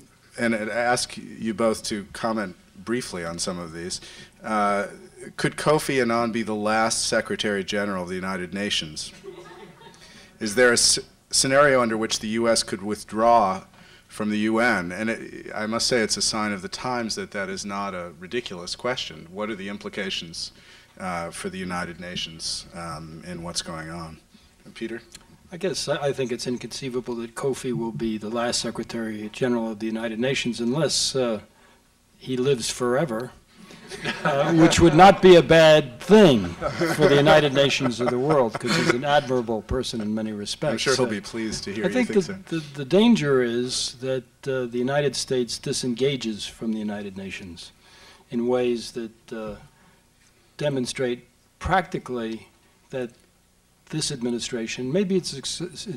ask you both to comment briefly on some of these. Could Kofi Annan be the last Secretary General of the United Nations? Is there a scenario under which the U.S. could withdraw from the UN? And I must say it's a sign of the times that that is not a ridiculous question. What are the implications for the United Nations in what's going on? And Peter? I guess I think it's inconceivable that Kofi will be the last Secretary General of the United Nations unless he lives forever, which would not be a bad thing for the United Nations of the world, because he's an admirable person in many respects. I'm sure he'll be pleased to hear I you think so. the danger is that the United States disengages from the United Nations in ways that demonstrate practically that this administration, maybe its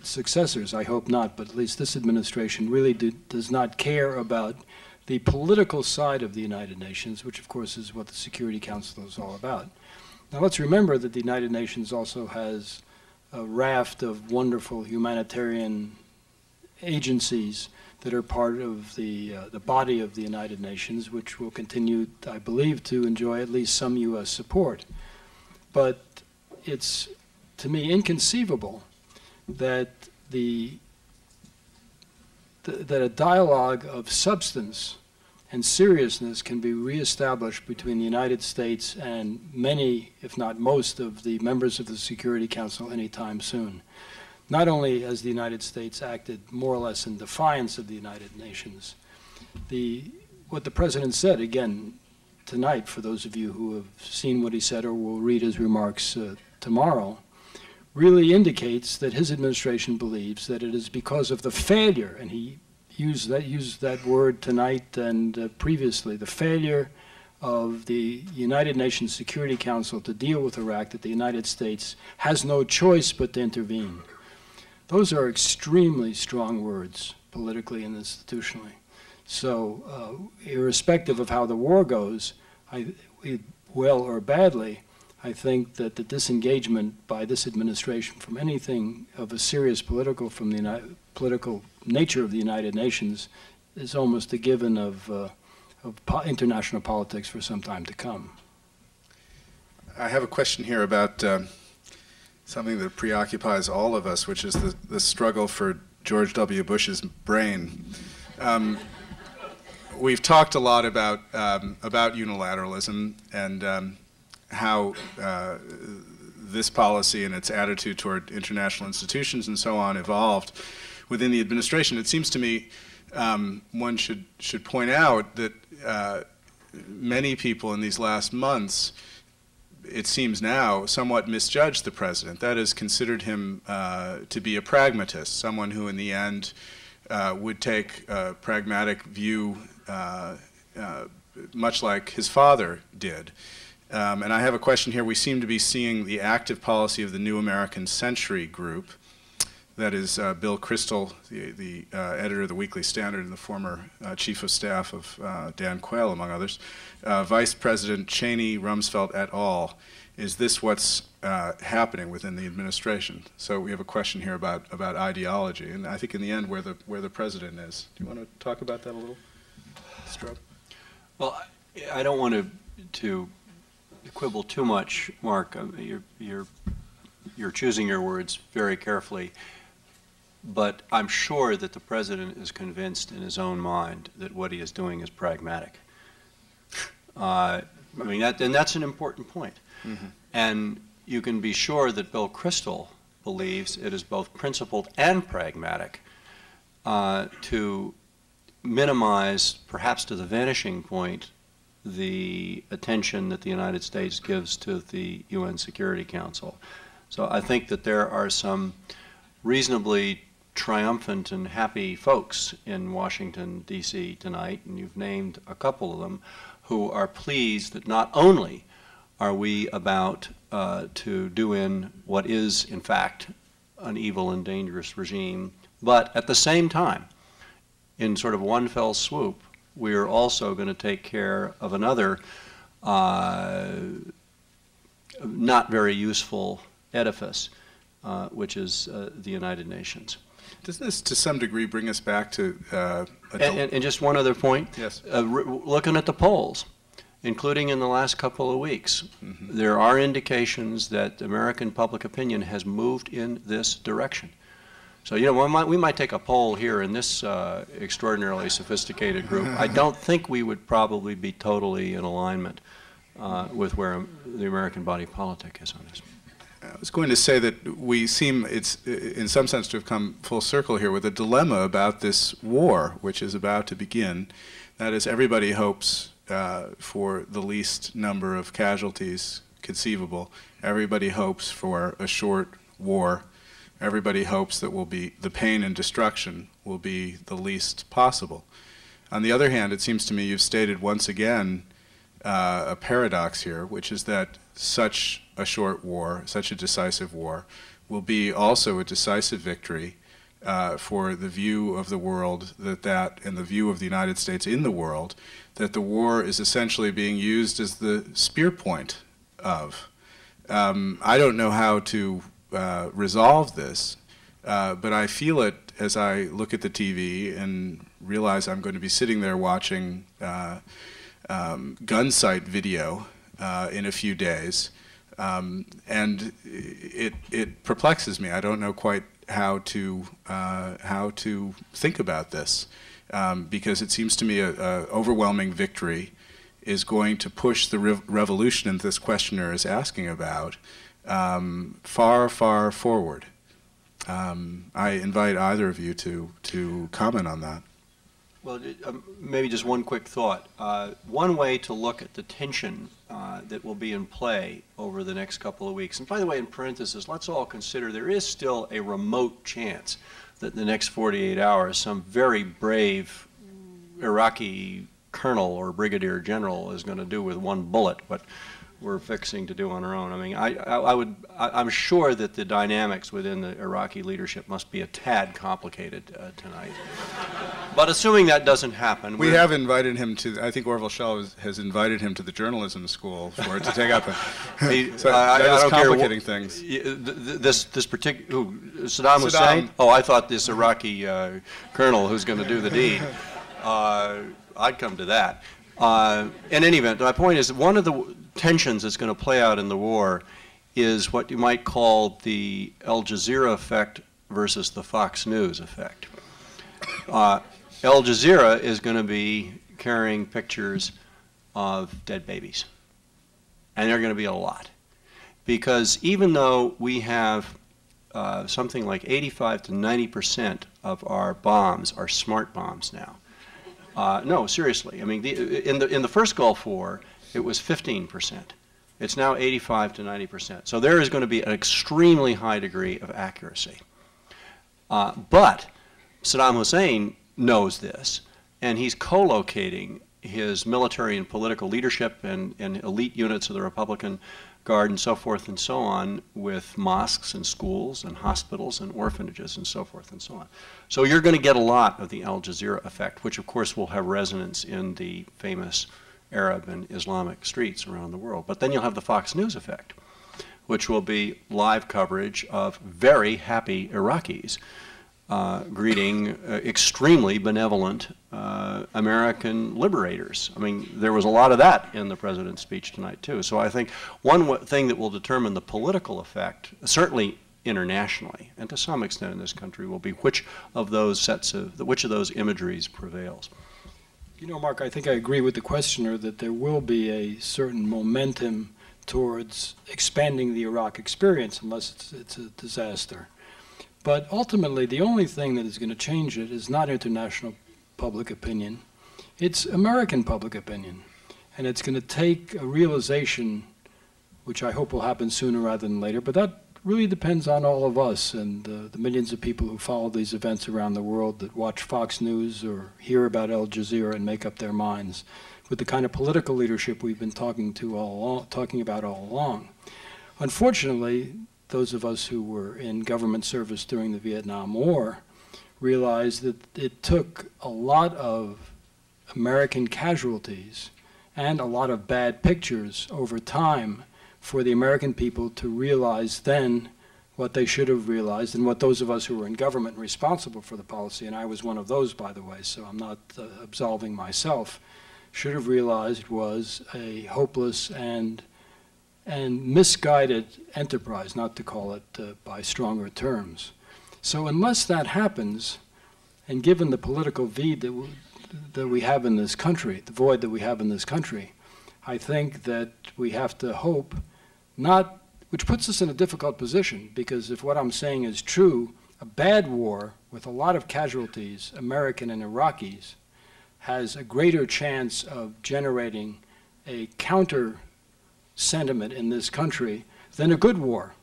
successors, I hope not, but at least this administration really does not care about the political side of the United Nations, which of course is what the Security Council is all about. Now let's remember that the United Nations also has a raft of wonderful humanitarian agencies that are part of the body of the United Nations, which will continue, I believe, to enjoy at least some U.S. support. But it's, to me, inconceivable that that a dialogue of substance and seriousness can be reestablished between the United States and many, if not most, of the members of the Security Council anytime soon. Not only has the United States acted more or less in defiance of the United Nations, what the President said, again, tonight, for those of you who have seen what he said or will read his remarks tomorrow, really indicates that his administration believes that it is because of the failure, and he used that word tonight and previously, the failure of the United Nations Security Council to deal with Iraq, that the United States has no choice but to intervene. Those are extremely strong words, politically and institutionally. So, irrespective of how the war goes, well or badly, I think that the disengagement by this administration from anything of a serious political nature of the United Nations is almost a given of international politics for some time to come. I have a question here about something that preoccupies all of us, which is the struggle for George W. Bush's brain. We've talked a lot about unilateralism and how this policy and its attitude toward international institutions and so on evolved within the administration. It seems to me one should point out that many people in these last months, it seems now, somewhat misjudged the president. That is, considered him to be a pragmatist, someone who in the end would take a pragmatic view much like his father did. And I have a question here. We seem to be seeing the active policy of the New American Century group. That is Bill Kristol, the editor of the Weekly Standard and the former chief of staff of Dan Quayle, among others. Vice President Cheney, Rumsfeld et al. Is this what's happening within the administration? So we have a question here about ideology, and I think in the end where the president is. Do you want to talk about that a little, Strobe? Well, I don't want to quibble too much, Mark. You're choosing your words very carefully, but I'm sure that the president is convinced in his own mind that what he is doing is pragmatic. I mean, and that's an important point. Mm-hmm. And you can be sure that Bill Kristol believes it is both principled and pragmatic to minimize, perhaps to the vanishing point, the attention that the United States gives to the UN Security Council. So I think that there are some reasonably triumphant and happy folks in Washington, D.C. tonight, and you've named a couple of them, who are pleased that not only are we about to do in what is, in fact, an evil and dangerous regime, but at the same time, in sort of one fell swoop, we are also going to take care of another not very useful edifice, which is the United Nations. Doesn't this, to some degree, bring us back to and just one other point. Yes. Looking at the polls, including in the last couple of weeks, mm-hmm. there are indications that American public opinion has moved in this direction. So, you know, we might take a poll here in this extraordinarily sophisticated group. I don't think we would probably be totally in alignment with where the American body politic is on this. I was going to say that we seem, it's in some sense to have come full circle here with a dilemma about this war, which is about to begin. That is, everybody hopes for the least number of casualties conceivable. Everybody hopes for a short war. Everybody hopes that the pain and destruction will be the least possible. On the other hand, it seems to me you've stated once again a paradox here, which is that such a short war, such a decisive war, will be also a decisive victory for the view of the world and the view of the United States in the world, that the war is essentially being used as the spear point of. I don't know how to resolve this, but I feel it as I look at the TV and realize I'm going to be sitting there watching gun sight video in a few days, and it perplexes me. I don't know quite how to think about this, because it seems to me an overwhelming victory is going to push the revolution that this questioner is asking about far, far forward. I invite either of you to comment on that. Well, maybe just one quick thought. One way to look at the tension that will be in play over the next couple of weeks, and by the way, in parentheses, let's all consider there is still a remote chance that in the next 48 hours some very brave Iraqi colonel or brigadier general is going to do with one bullet what we're fixing to do on our own. I mean, I'm sure that the dynamics within the Iraqi leadership must be a tad complicated tonight. But assuming that doesn't happen, we have invited him to. I think Orville Schell has invited him to the journalism school to take up. So that is complicating things. This particular Saddam Hussein. Oh, I thought this Iraqi colonel who's going to do the deed. I'd come to that. In any event, my point is that one of the tensions that's going to play out in the war is what you might call the Al Jazeera effect versus the Fox News effect. Al Jazeera is going to be carrying pictures of dead babies, and there are going to be a lot, because even though we have something like 85 to 90% of our bombs are smart bombs now. No, seriously. I mean, in the first Gulf War, it was 15%. It's now 85 to 90%. So there is going to be an extremely high degree of accuracy. But Saddam Hussein knows this, and he's co-locating his military and political leadership and elite units of the Republican Guard and so forth and so on with mosques and schools and hospitals and orphanages and so forth and so on. So you're going to get a lot of the Al Jazeera effect, which of course will have resonance in the famous Arab and Islamic streets around the world. But then you'll have the Fox News effect, which will be live coverage of very happy Iraqis greeting extremely benevolent American liberators. I mean, there was a lot of that in the president's speech tonight, too. So I think one thing that will determine the political effect, certainly internationally, and to some extent in this country, will be which of those imageries prevails. You know, Mark, I think I agree with the questioner that there will be a certain momentum towards expanding the Iraq experience, unless it's a disaster. But ultimately, the only thing that is going to change it is not international public opinion. It's American public opinion. And it's going to take a realization, which I hope will happen sooner rather than later, but that really depends on all of us and the millions of people who follow these events around the world that watch Fox News or hear about Al Jazeera and make up their minds with the kind of political leadership we've been talking about all along. Unfortunately, those of us who were in government service during the Vietnam War realized that it took a lot of American casualties and a lot of bad pictures over time for the American people to realize then what they should have realized, and what those of us who were in government responsible for the policy, and I was one of those, by the way, so I'm not absolving myself, should have realized was a hopeless and misguided enterprise, not to call it by stronger terms. So unless that happens, and given the political void that we have in this country, the void that we have in this country, I think that we have to hope not, which puts us in a difficult position, because if what I'm saying is true, a bad war with a lot of casualties, American and Iraqis, has a greater chance of generating a counter sentiment in this country than a good war.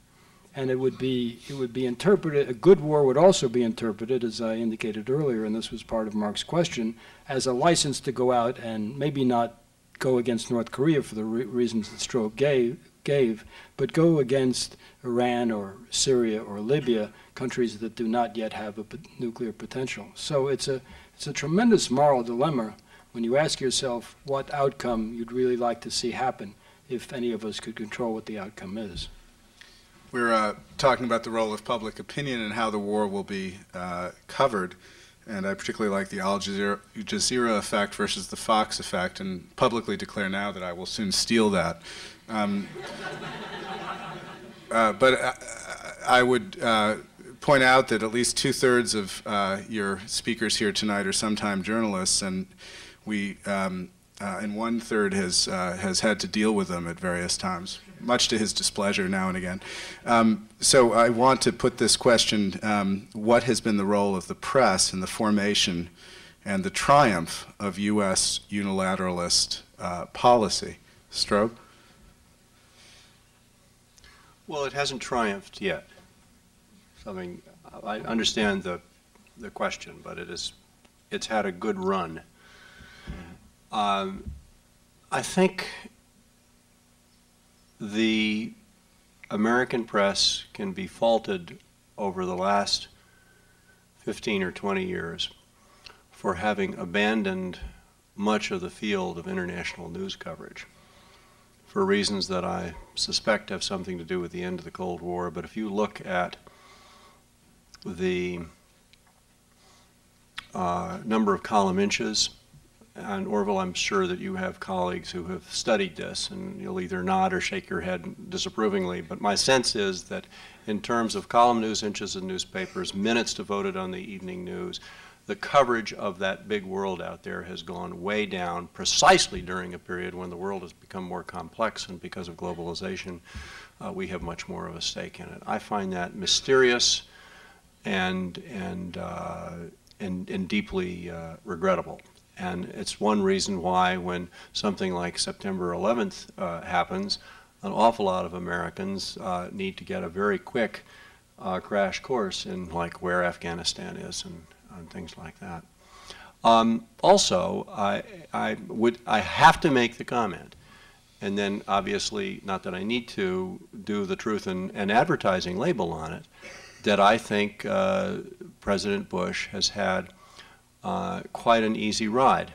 And it would be interpreted, a good war would also be interpreted, as I indicated earlier, and this was part of Mark's question, as a license to go out and maybe not go against North Korea for the reasons that Strobe gave, but go against Iran or Syria or Libya, countries that do not yet have a nuclear potential. So it's a tremendous moral dilemma when you ask yourself what outcome you'd really like to see happen if any of us could control what the outcome is. We're talking about the role of public opinion and how the war will be covered. And I particularly like the Al Jazeera effect versus the Fox effect, and publicly declare now that I will soon steal that. But I would point out that at least 2/3 of your speakers here tonight are sometime journalists, and we, and 1/3 has had to deal with them at various times, much to his displeasure now and again. So I want to put this question, what has been the role of the press in the formation and the triumph of U.S. unilateralist policy? Strobe? Well, it hasn't triumphed yet. I mean, I understand the question, but it's had a good run. I think the American press can be faulted over the last 15 or 20 years for having abandoned much of the field of international news coverage for reasons that I suspect have something to do with the end of the Cold War. But if you look at the number of column inches, and Orville, I'm sure that you have colleagues who have studied this, and you'll either nod or shake your head disapprovingly, but my sense is that in terms of column news inches in newspapers, minutes devoted on the evening news, the coverage of that big world out there has gone way down precisely during a period when the world has become more complex, and because of globalization, we have much more of a stake in it. I find that mysterious and deeply regrettable. And it's one reason why when something like September 11th happens, an awful lot of Americans need to get a very quick crash course in like where Afghanistan is and things like that. Also, I have to make the comment, and then obviously, not that I need to do the truth and advertising label on it, that I think President Bush has had quite an easy ride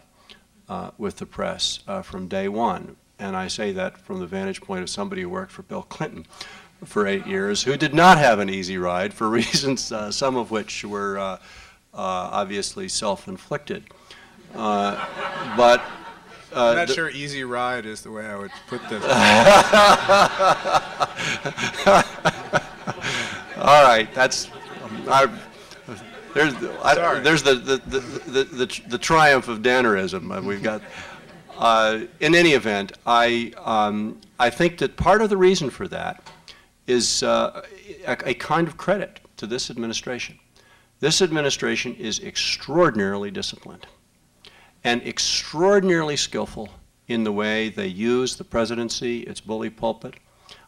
with the press from day one. And I say that from the vantage point of somebody who worked for Bill Clinton for 8 years, who did not have an easy ride for reasons, some of which were obviously self-inflicted. But I'm not sure easy ride is the way I would put this. All right, that's... There's the triumph of Dannerism. We've got. In any event, I think that part of the reason for that is a kind of credit to this administration. This administration is extraordinarily disciplined and extraordinarily skillful in the way they use the presidency, its bully pulpit.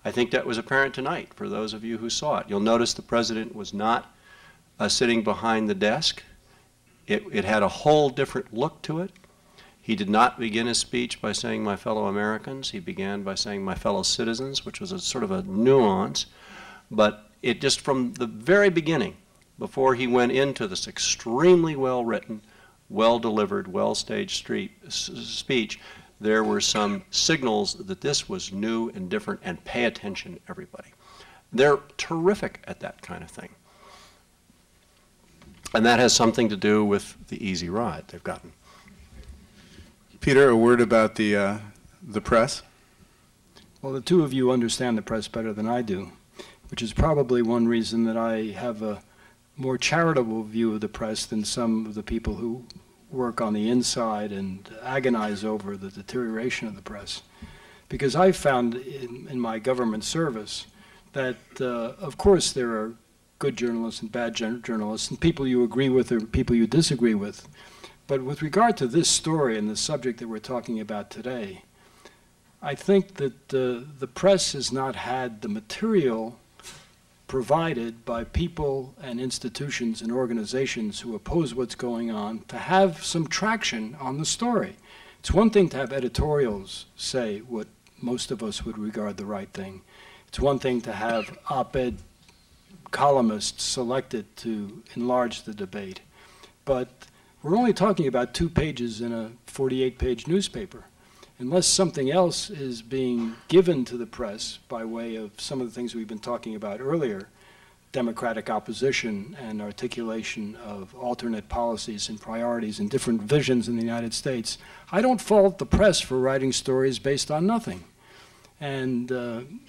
I think that was apparent tonight for those of you who saw it. You'll notice the president was not sitting behind the desk. It had a whole different look to it. He did not begin his speech by saying my fellow Americans. He began by saying my fellow citizens, which was a sort of a nuance. But it just from the very beginning, before he went into this extremely well-written, well-delivered, well-staged speech, there were some signals that this was new and different, and pay attention, everybody. They're terrific at that kind of thing. And that has something to do with the easy ride they've gotten. Peter, a word about the press? Well, the two of you understand the press better than I do, which is probably one reason that I have a more charitable view of the press than some of the people who work on the inside and agonize over the deterioration of the press. Because I found in my government service that, of course, there are good journalists and bad journalists, and people you agree with or people you disagree with. But with regard to this story and the subject that we're talking about today, I think that the press has not had the material provided by people and institutions and organizations who oppose what's going on to have some traction on the story. It's one thing to have editorials say what most of us would regard the right thing. It's one thing to have op-ed columnists selected to enlarge the debate. But we're only talking about 2 pages in a 48-page newspaper. Unless something else is being given to the press by way of some of the things we've been talking about earlier, democratic opposition and articulation of alternate policies and priorities and different visions in the United States, I don't fault the press for writing stories based on nothing. And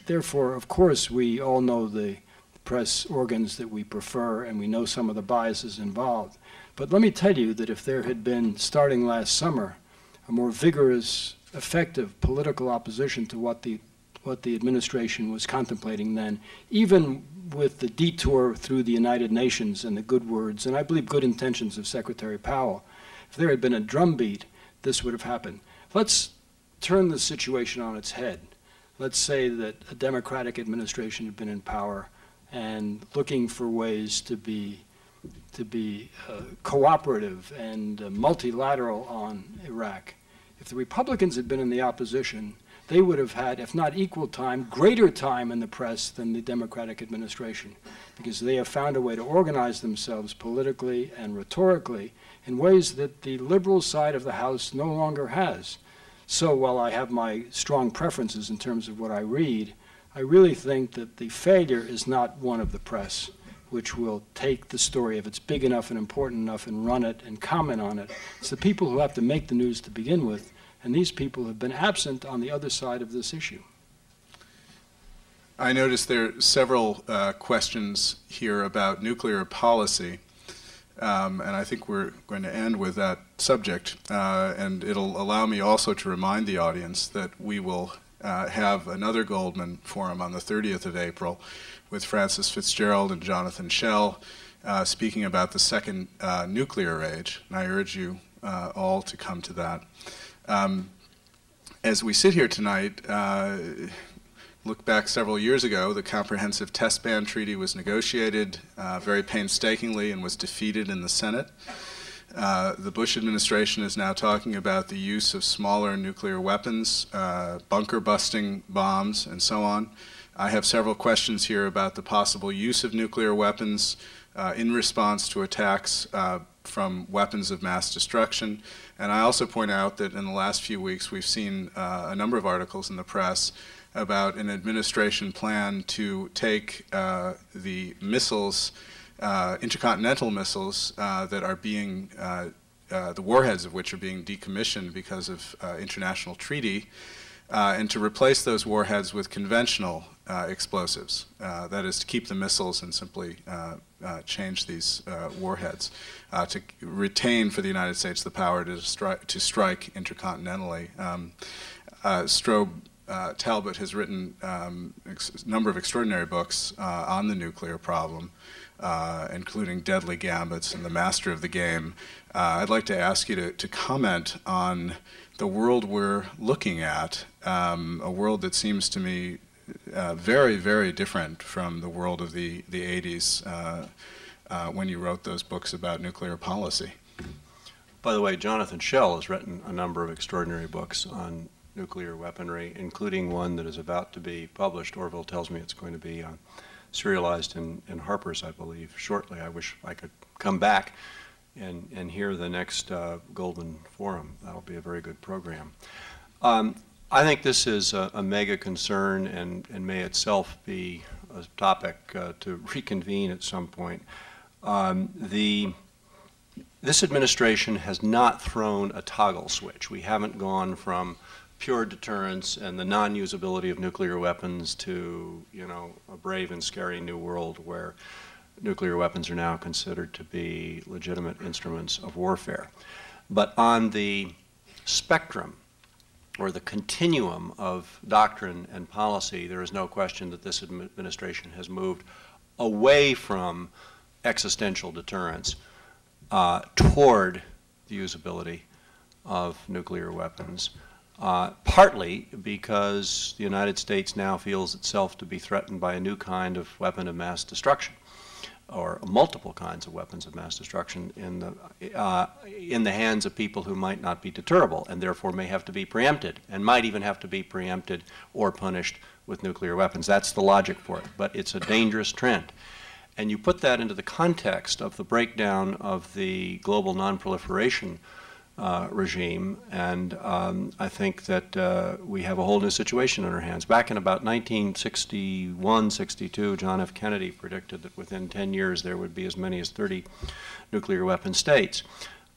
therefore, of course, we all know the press organs that we prefer, and we know some of the biases involved. But let me tell you that if there had been, starting last summer, a more vigorous, effective political opposition to what the administration was contemplating then, even with the detour through the United Nations and the good words, and I believe good intentions of Secretary Powell, if there had been a drumbeat, this would have happened. Let's turn the situation on its head. Let's say that a Democratic administration had been in power and looking for ways to be cooperative and multilateral on Iraq. If the Republicans had been in the opposition, they would have had, if not equal time, greater time in the press than the Democratic administration, because they have found a way to organize themselves politically and rhetorically in ways that the liberal side of the House no longer has. So while I have my strong preferences in terms of what I read, I really think that the failure is not one of the press, which will take the story if it's big enough and important enough and run it and comment on it. It's the people who have to make the news to begin with, and these people have been absent on the other side of this issue. I noticed there are several questions here about nuclear policy, and I think we're going to end with that subject, and it'll allow me also to remind the audience that we will have another Goldman Forum on the 30th of April with Francis Fitzgerald and Jonathan Schell speaking about the second nuclear age, and I urge you all to come to that. As we sit here tonight, look back several years ago, the Comprehensive Test Ban Treaty was negotiated very painstakingly and was defeated in the Senate. The Bush administration is now talking about the use of smaller nuclear weapons, bunker-busting bombs, and so on. I have several questions here about the possible use of nuclear weapons in response to attacks from weapons of mass destruction. And I also point out that in the last few weeks we've seen a number of articles in the press about an administration plan to take the missiles, intercontinental missiles that are being, the warheads of which are being decommissioned because of international treaty, and to replace those warheads with conventional explosives. That is, to keep the missiles and simply change these warheads, to retain for the United States the power to strike intercontinentally. Strobe Talbott has written a number of extraordinary books on the nuclear problem, including Deadly Gambits and The Master of the Game. I'd like to ask you to comment on the world we're looking at, a world that seems to me very, very different from the world of the 80s when you wrote those books about nuclear policy. By the way, Jonathan Schell has written a number of extraordinary books on nuclear weaponry, including one that is about to be published. Orville tells me it's going to be serialized in Harper's, I believe, shortly. I wish I could come back and hear the next Goldman Forum. That'll be a very good program. I think this is a mega concern and may itself be a topic to reconvene at some point. This administration has not thrown a toggle switch. We haven't gone from pure deterrence and the non-usability of nuclear weapons to, you know, a brave and scary new world where nuclear weapons are now considered to be legitimate instruments of warfare. But on the spectrum or the continuum of doctrine and policy, there is no question that this administration has moved away from existential deterrence toward the usability of nuclear weapons, partly because the United States now feels itself to be threatened by a new kind of weapon of mass destruction, or multiple kinds of weapons of mass destruction in the hands of people who might not be deterrable and therefore may have to be preempted, and might even have to be preempted or punished with nuclear weapons. That's the logic for it, but it's a dangerous trend. And you put that into the context of the breakdown of the global nonproliferation regime, and I think that we have a whole new situation on our hands. Back in about 1961, 62, John F. Kennedy predicted that within 10 years there would be as many as 30 nuclear weapon states.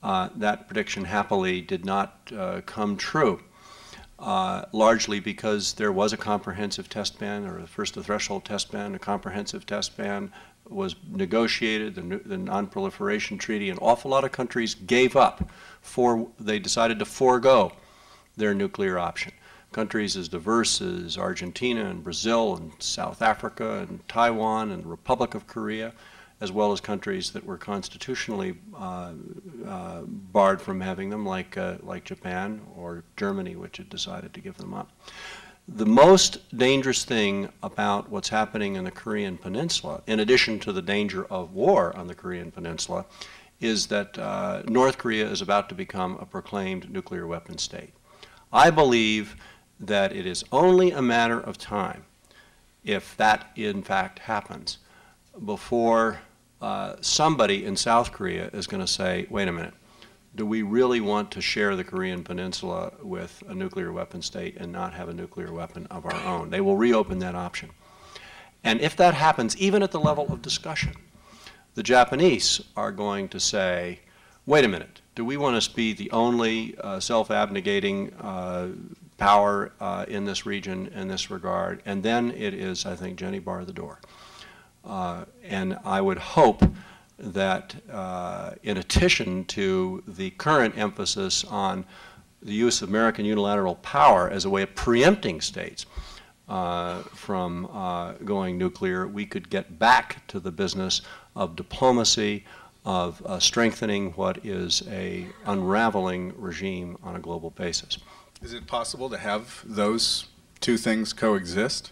That prediction happily did not come true, largely because there was a comprehensive test ban, or first a threshold test ban, a comprehensive test ban was negotiated, the Non-Proliferation Treaty. An awful lot of countries gave up. They decided to forego their nuclear option. Countries as diverse as Argentina and Brazil and South Africa and Taiwan and the Republic of Korea, as well as countries that were constitutionally barred from having them, like Japan or Germany, which had decided to give them up. The most dangerous thing about what's happening in the Korean Peninsula, in addition to the danger of war on the Korean Peninsula, is that North Korea is about to become a proclaimed nuclear weapon state. I believe that it is only a matter of time, if that in fact happens, before somebody in South Korea is going to say, wait a minute, do we really want to share the Korean Peninsula with a nuclear weapon state and not have a nuclear weapon of our own? They will reopen that option. And if that happens, even at the level of discussion, the Japanese are going to say, wait a minute, do we want to be the only self-abnegating power in this region in this regard? And then it is, I think, Jenny bar the door. And I would hope that in addition to the current emphasis on the use of American unilateral power as a way of preempting states from going nuclear, we could get back to the business of diplomacy, of strengthening what is an unraveling regime on a global basis. Is it possible to have those two things coexist?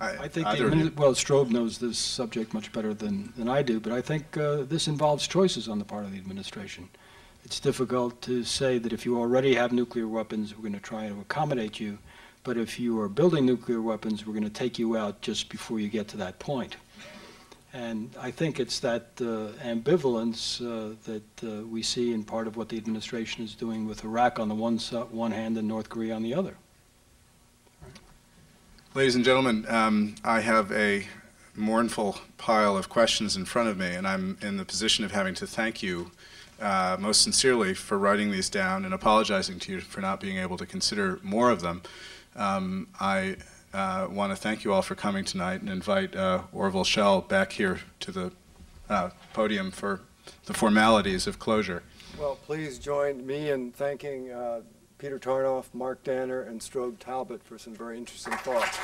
I think, well, Strobe knows this subject much better than I do, but I think this involves choices on the part of the administration. It's difficult to say that if you already have nuclear weapons, we're going to try to accommodate you, but if you are building nuclear weapons, we're going to take you out just before you get to that point. And I think it's that ambivalence that we see in part of what the administration is doing with Iraq on the one hand and North Korea on the other. Ladies and gentlemen, I have a mournful pile of questions in front of me, and I'm in the position of having to thank you most sincerely for writing these down and apologizing to you for not being able to consider more of them. I want to thank you all for coming tonight and invite Orville Schell back here to the podium for the formalities of closure. Well, please join me in thanking Peter Tarnoff, Mark Danner, and Strobe Talbott for some very interesting thoughts.